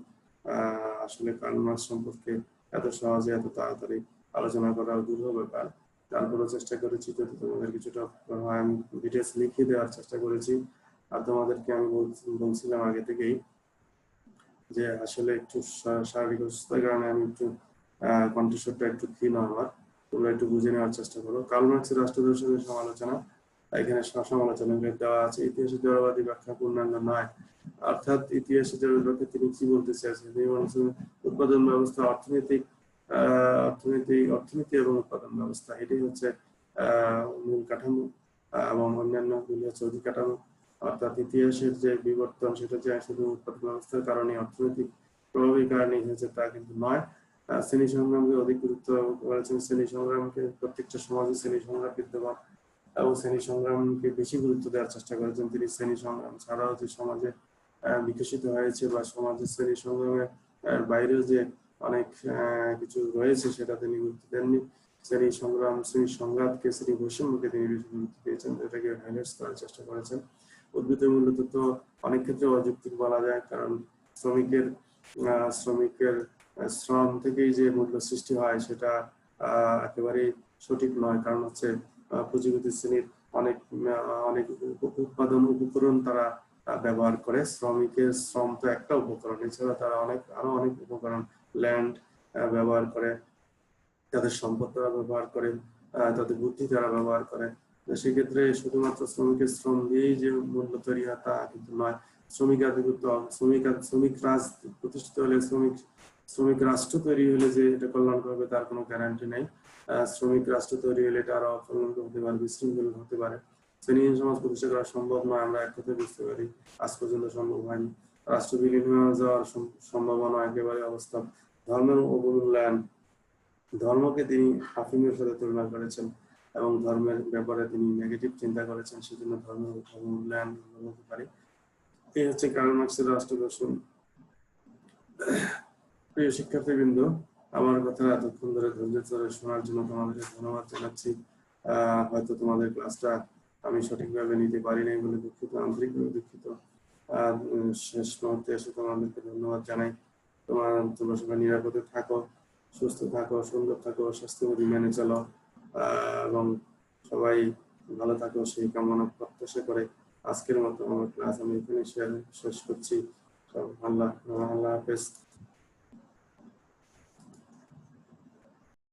আসলে কার্ল মার্কস সম্পর্কে এত সহজে এত তাড়াতাড়ি আলোচনা করা দুরূহ ব্যাপার। তারপরেও চেষ্টা করেছি যদি তোমাদের কিছুটা আমি ডিটেলস লিখে দেওয়ার চেষ্টা করেছি। আর তোমাদেরকে আমি বলছিলাম আগে থেকেই যে আসলে একটু শারীরিক অসুস্থতার কারণে আমি একটু কণ্ঠস্বরটা একটু ক্ষীণ আমার, তোমরা একটু বুঝে নেওয়ার চেষ্টা করো। কার্ল মার্কসের রাষ্ট্র দর্শনের সমালোচনা, এখানে সমালোচনা দেওয়া আছে। ইতিহাসের জড়বাদী ব্যাখ্যা পূর্ণাঙ্গ নয়, অর্থাৎ ইতিহাসের জড়বাদী ব্যাখ্যা তিনি কি বলতে চাইছেন, তিনি বলছেন উৎপাদন ব্যবস্থা, অর্থনীতি এবং উৎপাদন ব্যবস্থা, এটাই হচ্ছে মূল কাঠামো, এবং অন্যান্য গুলি হচ্ছে অধিকাঠামো। অর্থাৎ ইতিহাসের যে বিবর্তন সেটা যে শুধু উৎপাদন ব্যবস্থার কারণে, অর্থনৈতিক প্রভাবের কারণে হয়েছে তা কিন্তু নয়। শ্রেণী সংগ্রামকে অধিক গুরুত্ব করেছেন। শ্রেণী সংগ্রামকে, প্রত্যেকটা সমাজে শ্রেণী সংগ্রাম বিদ্যমান এবং শ্রেণী সংগ্রামকে বেশি গুরুত্ব দেওয়ার চেষ্টা করেছেন তিনি। শ্রেণী সংগ্রাম ছাড়াও যে সমাজে বিকশিত হয়েছে বা সমাজের শ্রেণী সংগ্রামের বাইরেও যে অনেক কিছু রয়েছে সেটা তিনি গুরুত্ব দেননি। শ্রেণী সংগ্রাম, শ্রেণী সংঘাতকে, শ্রেণী বৈষম্যকে তিনি বেশি গুরুত্ব দিয়েছেন, এটাকে হাইলাইট করার চেষ্টা করেছেন। উদ্বৃত্ত মূল্য তত্ত্ব অনেক ক্ষেত্রে অযৌক্তিক বলা যায়, কারণ শ্রমিকের শ্রম থেকেই যে মূল্য সৃষ্টি হয় সেটা একেবারেই সঠিক নয়। কারণ হচ্ছে পুঁজিপতি শ্রেণীর অনেক অনেক উৎপাদন উপকরণ তারা ব্যবহার করে। শ্রমিকের শ্রম তো একটা উপকরণ, এছাড়া তারা আরো অনেক উপকরণ, ল্যান্ড ব্যবহার করে, তাদের সম্পদ তারা ব্যবহার করে, তাদের বুদ্ধি তারা ব্যবহার করে। সেক্ষেত্রে শুধুমাত্র শ্রমিকের শ্রম দিয়েই যে মূল্য তৈরি হয় তা কিন্তু নয়। শ্রমিক আধিপত্য, শ্রমিক রাজ প্রতিষ্ঠিত হলে, শ্রমিক রাষ্ট্র তৈরি হলে যে এটা কল্যাণকর হবে তার কোনো গ্যারান্টি নেই। শ্রমিক রাষ্ট্র তৈরি হলে এটা আরো অকল্যাণকর হতে পারে, বিশৃঙ্খল হতে পারে। শ্রেণী সমাজ প্রতিষ্ঠা করা সম্ভব নয়, আমরা এক কথায় বুঝতে পারি, আজ পর্যন্ত সম্ভব হয়নি। রাষ্ট্র বিলীন হয়ে যাওয়ার সম্ভাবনা একেবারে অবস্থা। ধর্মের অবমূল্যায়ন, ধর্মকে তিনি আফিমের সাথে তুলনা করেছেন এবং ধর্মের ব্যাপারে তিনি নেগেটিভ চিন্তা করেছেন, সেজন্য ধর্মের অবমূল্যায়ন বলতে পারি। এই হচ্ছে কার্ল মার্কসের রাষ্ট্র দর্শন। প্রিয় শিক্ষার্থীবৃন্দ, আমার কথা এতক্ষণ ধরে ধৈর্য ধরে শোনার জন্য তোমাদেরকে ধন্যবাদ জানাচ্ছি। হয়তো তোমাদের ক্লাসটা আমি সঠিকভাবে নিতে পারি নাই বলে দুঃখিত, আন্তরিকভাবে দুঃখিত। শেষ মুহূর্তে এসে তোমাদেরকে ধন্যবাদ জানাই। তোমরা সবাই নিরাপদে থাকো, সুস্থ থাকো, সুন্দর থাকো, স্বাস্থ্যবিধি মেনে চলো, এবং সবাই ভালো থাকো সেই কামনা প্রত্যাশা করে আজকের মতো আমার ক্লাস আমি এখানে শেষ করছি। আল্লাহ হাফেজ।